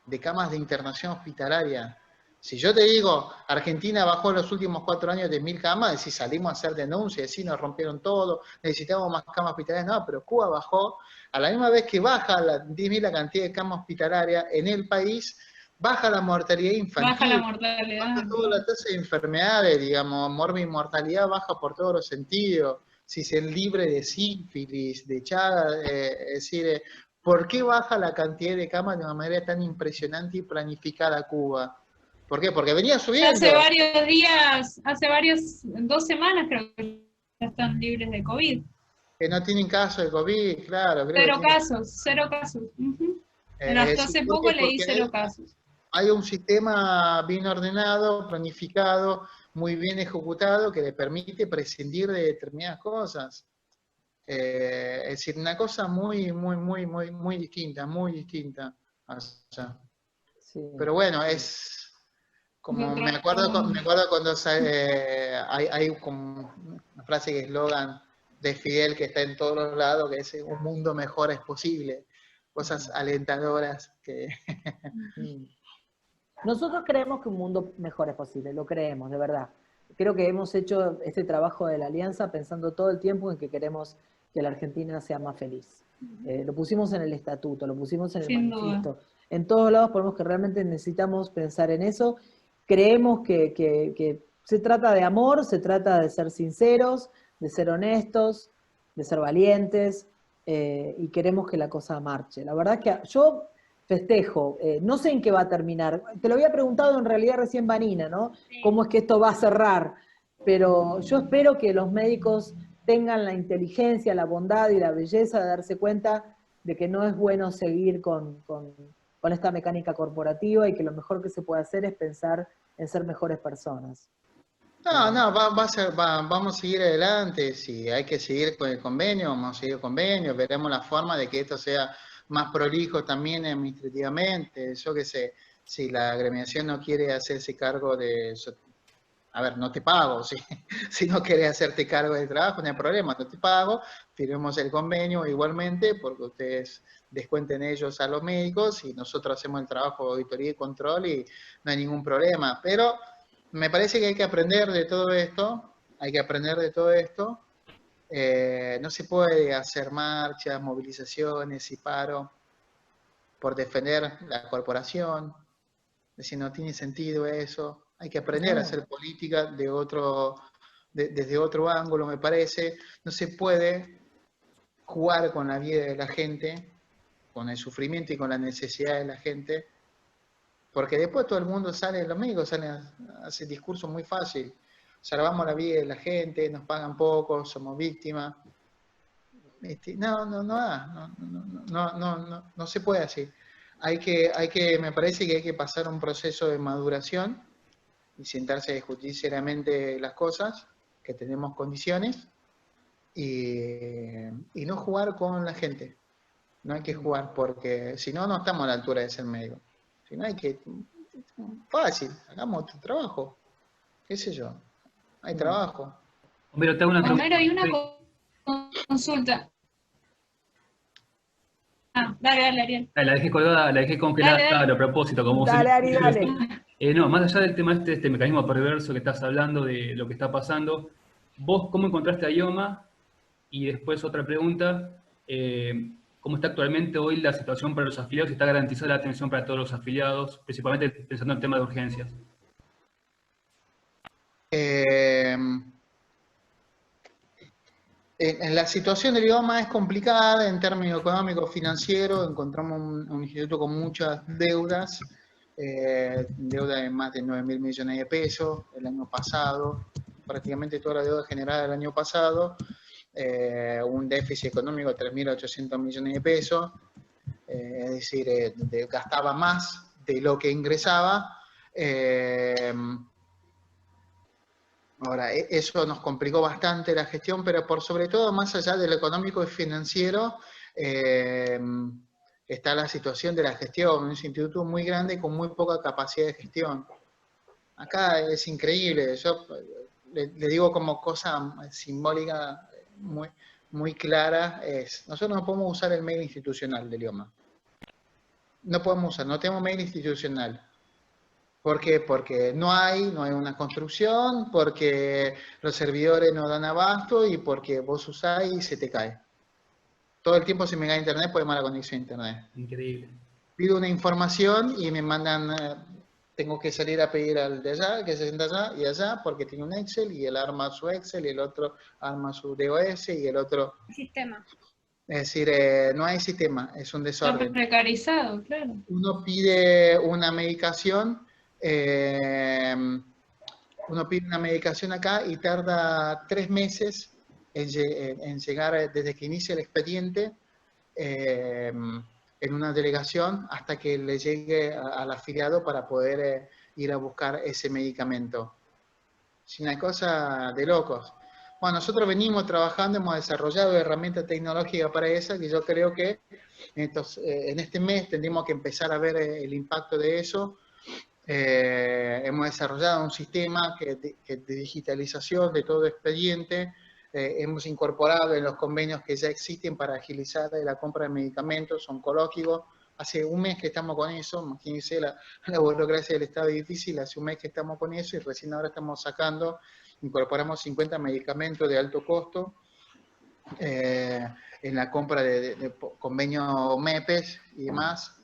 de internación hospitalaria. Si yo te digo, Argentina bajó en los últimos 4 años de 1.000 camas, si salimos a hacer denuncias, si nos rompieron todo, necesitamos más camas hospitalarias, no, pero Cuba bajó, a la misma vez que baja 10.000 la cantidad de camas hospitalarias en el país, baja la mortalidad Baja la infantil, mortalidad. baja toda la tasa de enfermedades, digamos, mortalidad baja por todos los sentidos, si se es libre de sífilis, de Chagas, es decir, ¿por qué baja la cantidad de camas de una manera tan impresionante y planificada Cuba? ¿Por qué? Porque venía Hace subiendo, varios días, 2 semanas creo que ya están libres de COVID. que no tienen caso de COVID, claro, creo que Cero tienen. casos, 0 casos. Es Hasta decir, hace ¿por poco qué? leí Porque 0 casos. hay un sistema bien ordenado, planificado, muy bien ejecutado, que le permite prescindir de determinadas cosas. Es decir, una cosa muy, muy, muy, muy, muy distinta, muy distinta. Allá. Sí, Pero bueno, sí. es De como, otro me acuerdo cuando hay como una frase que es eslogan de Fidel que está en todos los lados, que es un mundo mejor es posible. Cosas alentadoras que... Mm. Nosotros creemos que un mundo mejor es posible, lo creemos, de verdad. Creo que hemos hecho este trabajo de la alianza pensando todo el tiempo en que queremos que la Argentina sea más feliz. Lo pusimos en el estatuto, lo pusimos en el Sin duda. manifiesto. En todos lados ponemos que realmente necesitamos pensar en eso. Creemos que se trata de amor, se trata de ser sinceros, de ser honestos, de ser valientes, y queremos que la cosa marche. La verdad es que yo festejo, no sé en qué va a terminar. Te lo había preguntado en realidad recién Vanina, ¿no? Sí. ¿Cómo es que esto va a cerrar? Pero yo espero que los médicos tengan la inteligencia, la bondad y la belleza de darse cuenta de que no es bueno seguir con esta mecánica corporativa y que lo mejor que se puede hacer es pensar en ser mejores personas. No, vamos a seguir adelante. Si hay que seguir con el convenio, vamos a seguir el convenio. Veremos la forma de que esto sea más prolijo también administrativamente. Yo qué sé, si la agremiación no quiere hacerse cargo de... A ver, no te pago. Si no quieres hacerte cargo del trabajo, no hay problema, no te pago. Firmemos el convenio igualmente porque ustedes descuenten ellos a los médicos y nosotros hacemos el trabajo de auditoría y control y no hay ningún problema. Pero me parece que hay que aprender de todo esto, hay que aprender de todo esto. No se puede hacer marchas, movilizaciones y paro por defender la corporación. Es decir, no tiene sentido eso. Hay que aprender a hacer política desde otro ángulo, me parece. No se puede jugar con la vida de la gente, con el sufrimiento y con la necesidad de la gente, porque después todo el mundo sale, los médicos salen a hacer discursos muy fácil. Salvamos la vida de la gente, nos pagan poco, somos víctimas. No se puede así. Me parece que hay que pasar un proceso de maduración y sentarse a discutir seriamente las cosas, que tenemos condiciones, y no jugar con la gente. No hay que jugar porque si no, no estamos a la altura de ser médico. Si no hay que... Fácil, hagamos tu trabajo. ¿Qué sé yo? Hay trabajo. Homero, te hago una pregunta. Homero, y una consulta. Dale, Ariel. La dejé colgada, la dejé congelada, Dale. claro, a propósito. Como Dale, Ari, dale. No, más allá del tema este mecanismo perverso que estás hablando, de lo que está pasando, ¿vos cómo encontraste a IOMA? Y después otra pregunta, ¿cómo está actualmente hoy la situación para los afiliados? ¿Está garantizada la atención para todos los afiliados, principalmente pensando en el tema de urgencias? La situación del IOMA es complicada en términos económicos, financieros. Encontramos un instituto con muchas deudas, deuda de más de 9.000 millones de pesos el año pasado, prácticamente toda la deuda generada el año pasado, un déficit económico de 3.800 millones de pesos, es decir, gastaba más de lo que ingresaba. Ahora, eso nos complicó bastante la gestión, pero por sobre todo, más allá de lo económico y financiero, está la situación de la gestión. Un instituto muy grande con muy poca capacidad de gestión. Acá es increíble. Yo le digo como cosa simbólica muy clara, nosotros no podemos usar el mail institucional del IOMA. No podemos usar, no tenemos mail institucional. ¿Por qué? Porque no hay una construcción, porque los servidores no dan abasto y porque vos usás y se te cae. Todo el tiempo se me cae internet por mala conexión a internet. Increíble. Pido una información y me mandan, tengo que salir a pedir al de allá, que se sienta allá y allá, porque tiene un Excel y él arma su Excel y el otro arma su DOS y el otro... Sistema. Es decir, no hay sistema, es un desorden. Está precarizado, claro. Uno pide una medicación... uno pide una medicación acá y tarda 3 meses en llegar desde que inicia el expediente en una delegación hasta que le llegue al afiliado para poder ir a buscar ese medicamento. Es una cosa de locos. Bueno, nosotros venimos trabajando, hemos desarrollado herramientas tecnológicas para eso, que yo creo que en este mes tendremos que empezar a ver el impacto de eso. Hemos desarrollado un sistema de digitalización de todo expediente, hemos incorporado en los convenios que ya existen para agilizar la compra de medicamentos oncológicos. Hace un mes que estamos con eso, imagínense la burocracia del Estado es difícil, hace un mes que estamos con eso y recién ahora estamos sacando, incorporamos 50 medicamentos de alto costo en la compra de convenios MEPES y demás.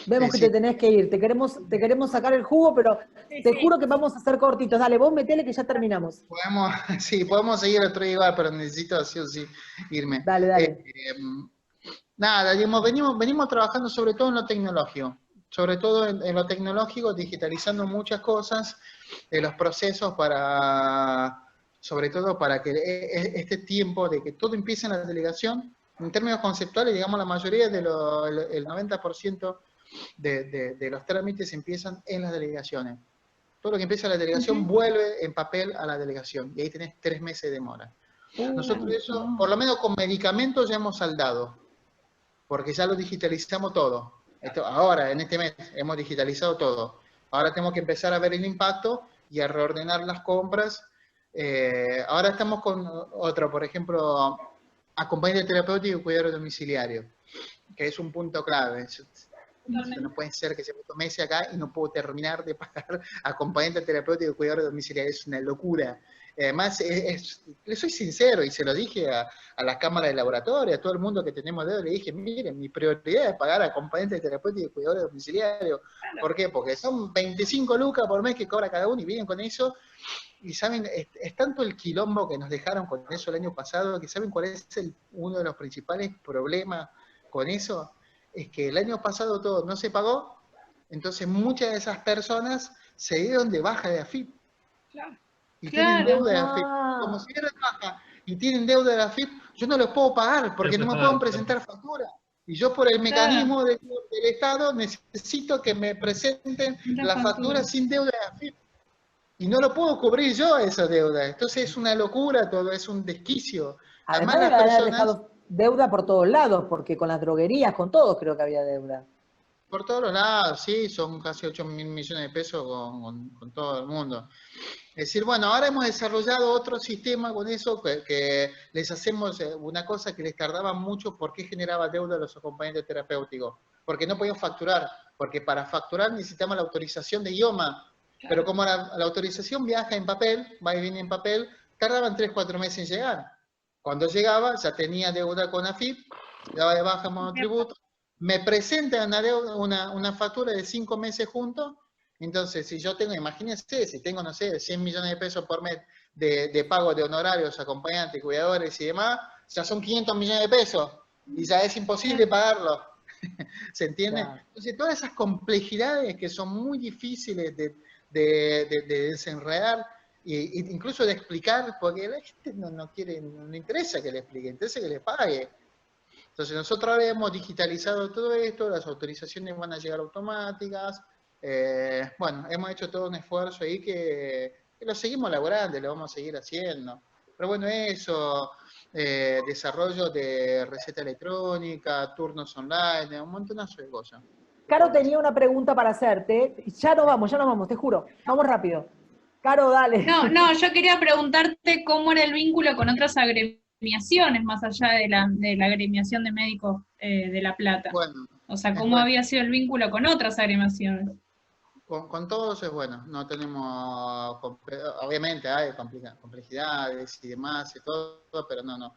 Vemos que te tenés que ir, te queremos sacar el jugo, pero te juro que vamos a ser cortitos. Dale, vos metele que ya terminamos. Podemos seguir otro igual, pero necesito sí o sí irme. Dale. Nada, venimos trabajando sobre todo en lo tecnológico, sobre todo en lo tecnológico, digitalizando muchas cosas, los procesos sobre todo para que este tiempo de que todo empiece en la delegación, en términos conceptuales, digamos, la mayoría el 90% de los trámites empiezan en las delegaciones. Todo lo que empieza la delegación vuelve en papel a la delegación, y ahí tenés 3 meses de demora. Nosotros eso, por lo menos con medicamentos ya hemos saldado, porque ya lo digitalizamos todo. Ahora, en este mes, hemos digitalizado todo. Ahora tenemos que empezar a ver el impacto y a reordenar las compras. Ahora estamos con otro, por ejemplo, acompañante terapéutico y cuidador domiciliario, que es un punto clave. No puede ser que se me tome ese acá y no puedo terminar de pagar acompañante terapéutico y cuidador domiciliario. Es una locura. Además, le soy sincero y se lo dije a las cámaras de laboratorio, a todo el mundo que tenemos dedo, le dije, miren, mi prioridad es pagar acompañante terapéutico y cuidador domiciliario. Claro. ¿Por qué? Porque son 25 lucas por mes que cobra cada uno y vienen con eso. Y saben, es tanto el quilombo que nos dejaron con eso el año pasado, que saben cuál es uno de los principales problemas con eso. Es que el año pasado todo no se pagó, entonces muchas de esas personas se dieron de baja de AFIP. Claro. Y tienen deuda de AFIP. Como si dieran de baja y tienen deuda de AFIP, yo no los puedo pagar porque no me pueden presentar factura. Y yo por el mecanismo del Estado necesito que me presenten la factura sin deuda de AFIP. Y no lo puedo cubrir yo esa deuda. Entonces es una locura todo, es un desquicio. Además de haber dejado deuda por todos lados, porque con las droguerías, con todo creo que había deuda. Por todos los lados, sí, son casi 8.000 millones de pesos con todo el mundo. Es decir, bueno, ahora hemos desarrollado otro sistema con eso, que les hacemos una cosa que les tardaba mucho. ¿Por qué generaba deuda a los acompañantes terapéuticos? Porque no podían facturar, porque para facturar necesitamos la autorización de IOMA, pero como la autorización viaja en papel, va y viene en papel, tardaban 3-4 meses en llegar. Cuando llegaba, ya tenía deuda con AFIP, daba de baja monotributo, me presentan una factura de 5 meses juntos. Entonces, si yo tengo, imagínense, si tengo, no sé, 100 millones de pesos por mes de pago de honorarios, acompañantes, cuidadores y demás, ya son 500 millones de pesos, y ya es imposible pagarlo. ¿Se entiende? Claro. Entonces, todas esas complejidades que son muy difíciles de desenredar, e incluso de explicar, porque la gente no quiere, no le interesa que le explique, interesa que le pague. Entonces nosotros ahora hemos digitalizado todo esto, las autorizaciones van a llegar automáticas, bueno, hemos hecho todo un esfuerzo ahí que lo seguimos elaborando, lo vamos a seguir haciendo. Pero bueno, eso, desarrollo de receta electrónica, turnos online, un montonazo de cosas. Caro tenía una pregunta para hacerte. Ya nos vamos, te juro. Vamos rápido. Caro, dale. No, yo quería preguntarte cómo era el vínculo con otras agremiaciones, más allá de la agremiación de médicos de La Plata. Bueno, o sea, cómo había sido el vínculo con otras agremiaciones. Con todos es bueno. No tenemos, obviamente hay complejidades y demás y todo, pero no.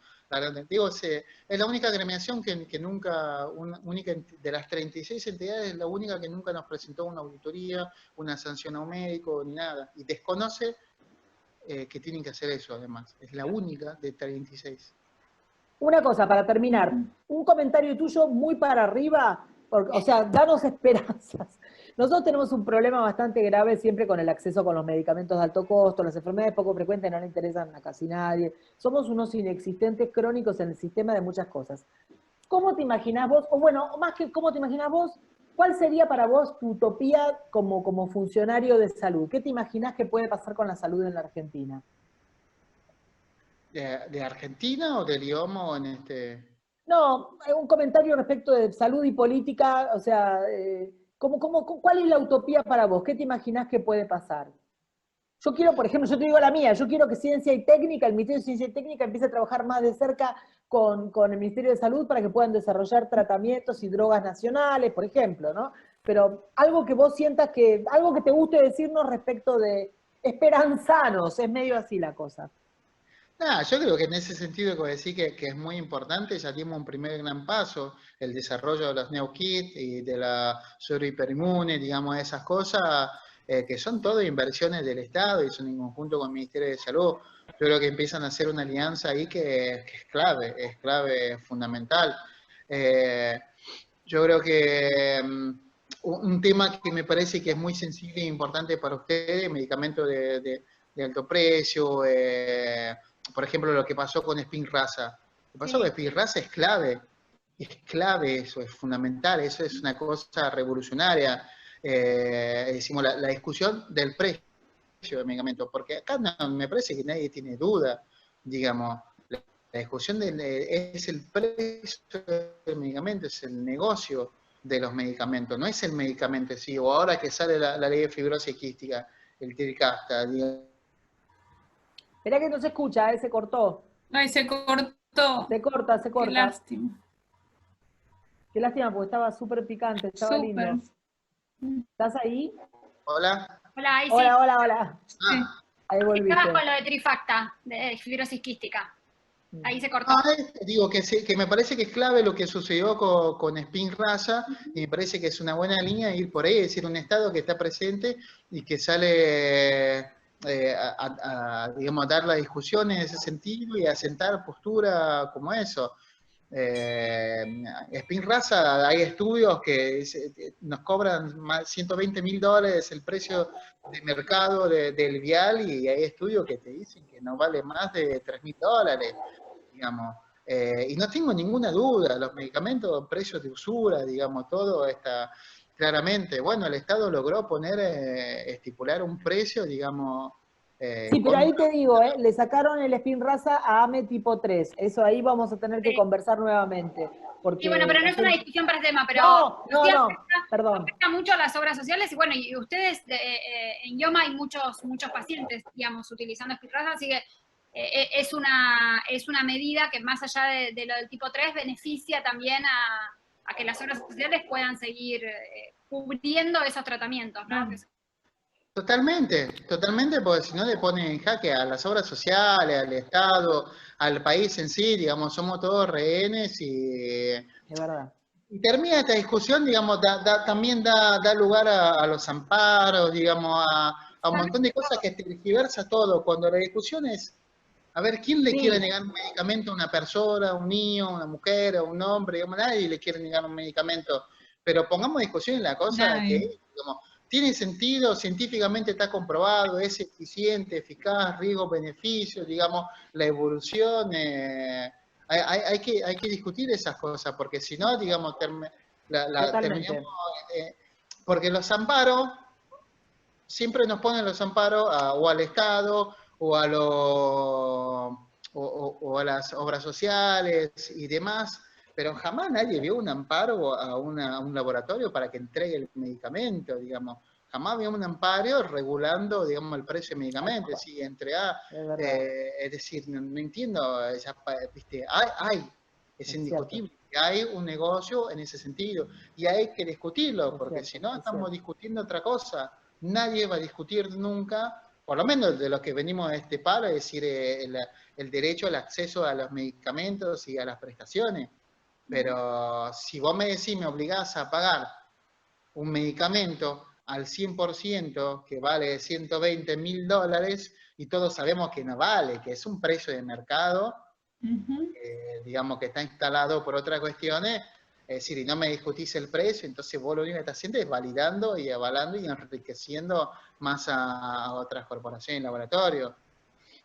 Digo, es la única agremiación que nunca, única de las 36 entidades, es la única que nunca nos presentó una auditoría, una sanción a un médico, ni nada. Y desconoce que tienen que hacer eso, además. Es la única de 36. Una cosa, para terminar. Un comentario tuyo muy para arriba, o sea, danos esperanzas. Nosotros tenemos un problema bastante grave siempre con el acceso con los medicamentos de alto costo, las enfermedades poco frecuentes no le interesan a casi nadie. Somos unos inexistentes crónicos en el sistema de muchas cosas. ¿Cómo te imaginás vos, o bueno, más que cómo te imaginás vos, cuál sería para vos tu utopía como funcionario de salud? ¿Qué te imaginás que puede pasar con la salud en la Argentina? ¿De Argentina o del IOMO o en este...? No, un comentario respecto de salud y política, o sea... ¿cuál es la utopía para vos? ¿Qué te imaginás que puede pasar? Yo quiero, por ejemplo, yo te digo la mía, yo quiero que Ciencia y Técnica, el Ministerio de Ciencia y Técnica empiece a trabajar más de cerca con el Ministerio de Salud para que puedan desarrollar tratamientos y drogas nacionales, por ejemplo, ¿no? Pero algo que vos sientas algo que te guste decirnos respecto de esperanzanos, es medio así la cosa. Yo creo que en ese sentido, como decir que es muy importante, ya dimos un primer gran paso, el desarrollo de los NeoKit y de la suero-hiperinmune, digamos, esas cosas, que son todo inversiones del Estado y son en conjunto con el Ministerio de Salud. Yo creo que empiezan a hacer una alianza ahí que es clave, fundamental. Yo creo que un tema que me parece que es muy sensible e importante para ustedes, medicamentos de alto precio, por ejemplo, lo que pasó con Spinraza. Lo que pasó con Spinraza es clave eso, es fundamental, eso es una cosa revolucionaria. Decimos, la discusión del precio. del medicamento, porque acá no, me parece que nadie tiene duda, digamos, la discusión es el precio del medicamento, es el negocio de los medicamentos, no es el medicamento en sí, o ahora que sale la ley de fibrosis quística, el Trikafta, digamos. Esperá que no se escucha, se cortó. Ay, se cortó. Se corta, se corta. Qué lástima. Qué lástima, porque estaba súper picante, estaba Súper. lindo. ¿Estás ahí? Hola. Hola, ahí sí. Hola, hola, hola. Ah, Ahí volviste. Estabas con lo de Trifacta, de fibrosis quística. Ahí se cortó. digo que me parece que es clave lo que sucedió con Spinraza, y me parece que es una buena línea ir por ahí, es decir, un Estado que está presente y que sale digamos, a dar la discusión en ese sentido y a sentar postura como eso. Spinraza, hay estudios que nos cobran más $120.000 el precio de mercado del vial, y hay estudios que te dicen que no vale más de $3.000, digamos. Y no tengo ninguna duda, los medicamentos, precios de usura, digamos, todo está claramente. Bueno, el Estado logró poner, estipular un precio, digamos. Sí, pero ahí te digo, le sacaron el Spinraza a AME tipo 3. Eso ahí vamos a tener que conversar nuevamente. Porque Sí, bueno, pero no es una discusión para el tema, pero no, perdón. Afecta mucho a las obras sociales, y bueno, y ustedes en IOMA hay muchos pacientes, digamos, utilizando Spinraza, así que es una medida que más allá de lo del tipo 3 beneficia también a que las obras sociales puedan seguir cubriendo esos tratamientos, ¿no? Totalmente, porque si no le ponen en jaque a las obras sociales, al Estado, al país en sí, digamos, somos todos rehenes Es verdad. y termina esta discusión, digamos, también da lugar a los amparos, digamos, a un montón de cosas que tergiversa todo, cuando la discusión es, a ver, ¿quién le quiere negar un medicamento a una persona, a un niño, a una mujer, a un hombre? Digamos, nadie le quiere negar un medicamento, pero pongamos discusión en la cosa que, digamos, tiene sentido, científicamente está comprobado, es eficiente, eficaz, riesgo-beneficio, digamos, la evolución. Hay que discutir esas cosas, porque si no, digamos, terminamos. Porque los amparos, siempre nos ponen los amparos o al Estado o a las obras sociales y demás, pero jamás nadie vio un amparo a un laboratorio para que entregue el medicamento, digamos. Jamás vio un amparo regulando, digamos, el precio del medicamento. Es decir, no entiendo, ¿viste? Es indiscutible, hay un negocio en ese sentido, y hay que discutirlo, porque si no estamos discutiendo otra cosa. Nadie va a discutir nunca, por lo menos de los que venimos de este palo, es decir, el derecho al acceso a los medicamentos y a las prestaciones. Pero si vos me decís, me obligás a pagar un medicamento al 100% que vale $120.000, y todos sabemos que no vale, que es un precio de mercado, digamos que está instalado por otras cuestiones, es decir, y no me discutís el precio, entonces vos lo único que estás haciendo es validando y avalando y enriqueciendo más a otras corporaciones y laboratorios.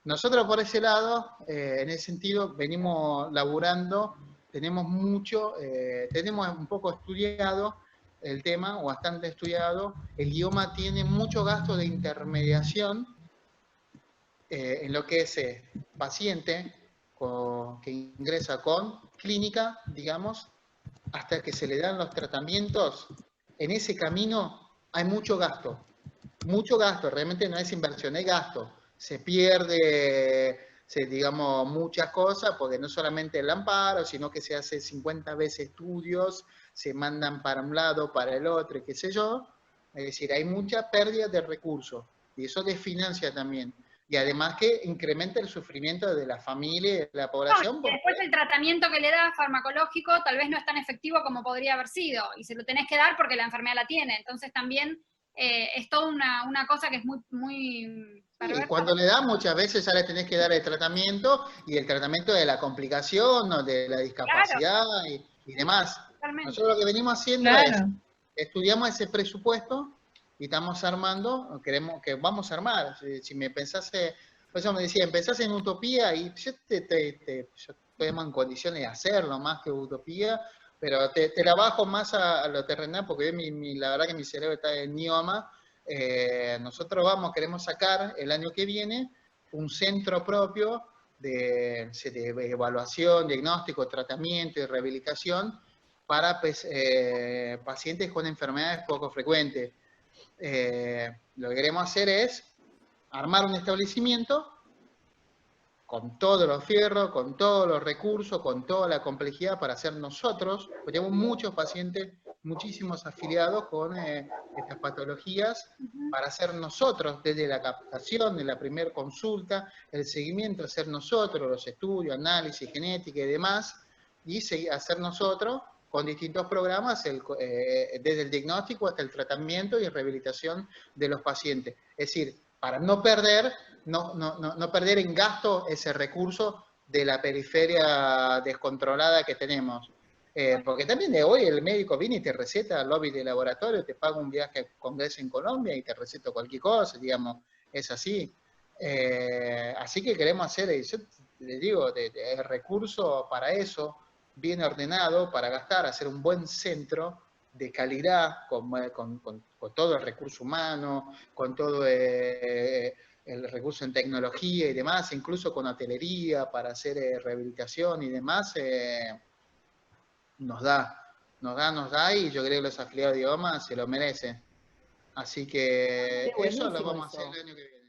Nosotros por ese lado, en ese sentido, venimos laburando, tenemos un poco estudiado el tema, o bastante estudiado. El IOMA tiene mucho gasto de intermediación en lo que es paciente que ingresa con clínica, digamos, hasta que se le dan los tratamientos. En ese camino hay mucho gasto, realmente no es inversión, es gasto. Se pierde, digamos, muchas cosas, porque no solamente el amparo, sino que se hace 50 veces estudios, se mandan para un lado, para el otro, y qué sé yo. Es decir, hay mucha pérdida de recursos, y eso desfinancia también. Y además que incrementa el sufrimiento de la familia y de la población. No, y después el tratamiento que le da farmacológico tal vez no es tan efectivo como podría haber sido, y se lo tenés que dar porque la enfermedad la tiene. Entonces también es toda una cosa que es muy y cuando le da, muchas veces ya le tenés que dar el tratamiento, y el tratamiento de la complicación o de la discapacidad, claro, y demás. Totalmente. Nosotros lo que venimos haciendo es, estudiamos ese presupuesto y estamos armando, queremos que vamos a armar. Si me pensase, por eso me decía, empezás en utopía, y yo estamos en condiciones de hacerlo más que utopía, pero te la bajo más a lo terrenal, porque la verdad que mi cerebro está en IOMA. nosotros queremos sacar el año que viene un centro propio de evaluación, diagnóstico, tratamiento y rehabilitación para pacientes con enfermedades poco frecuentes. Lo que queremos hacer es armar un establecimiento con todos los fierros, con todos los recursos, con toda la complejidad para hacer nosotros, porque tenemos muchos pacientes, muchísimos afiliados con estas patologías, para hacer nosotros, desde la captación de la primera consulta, el seguimiento, hacer nosotros los estudios, análisis, genética y demás, y hacer nosotros con distintos programas, desde el diagnóstico hasta el tratamiento y rehabilitación de los pacientes. Es decir, para no perder en gasto ese recurso de la periferia descontrolada que tenemos. Porque también de hoy el médico viene y te receta al lobby de laboratorio, te paga un viaje a congreso en Colombia y te receta cualquier cosa, digamos, es así. Así que queremos hacer, yo les digo, el recurso para eso, bien ordenado, para gastar, hacer un buen centro de calidad, con todo el recurso humano, con todo el recurso en tecnología y demás, incluso con hotelería para hacer rehabilitación y demás, nos da, y yo creo que los afiliados de IOMA se lo merecen. Así que eso lo vamos a hacer el año que viene.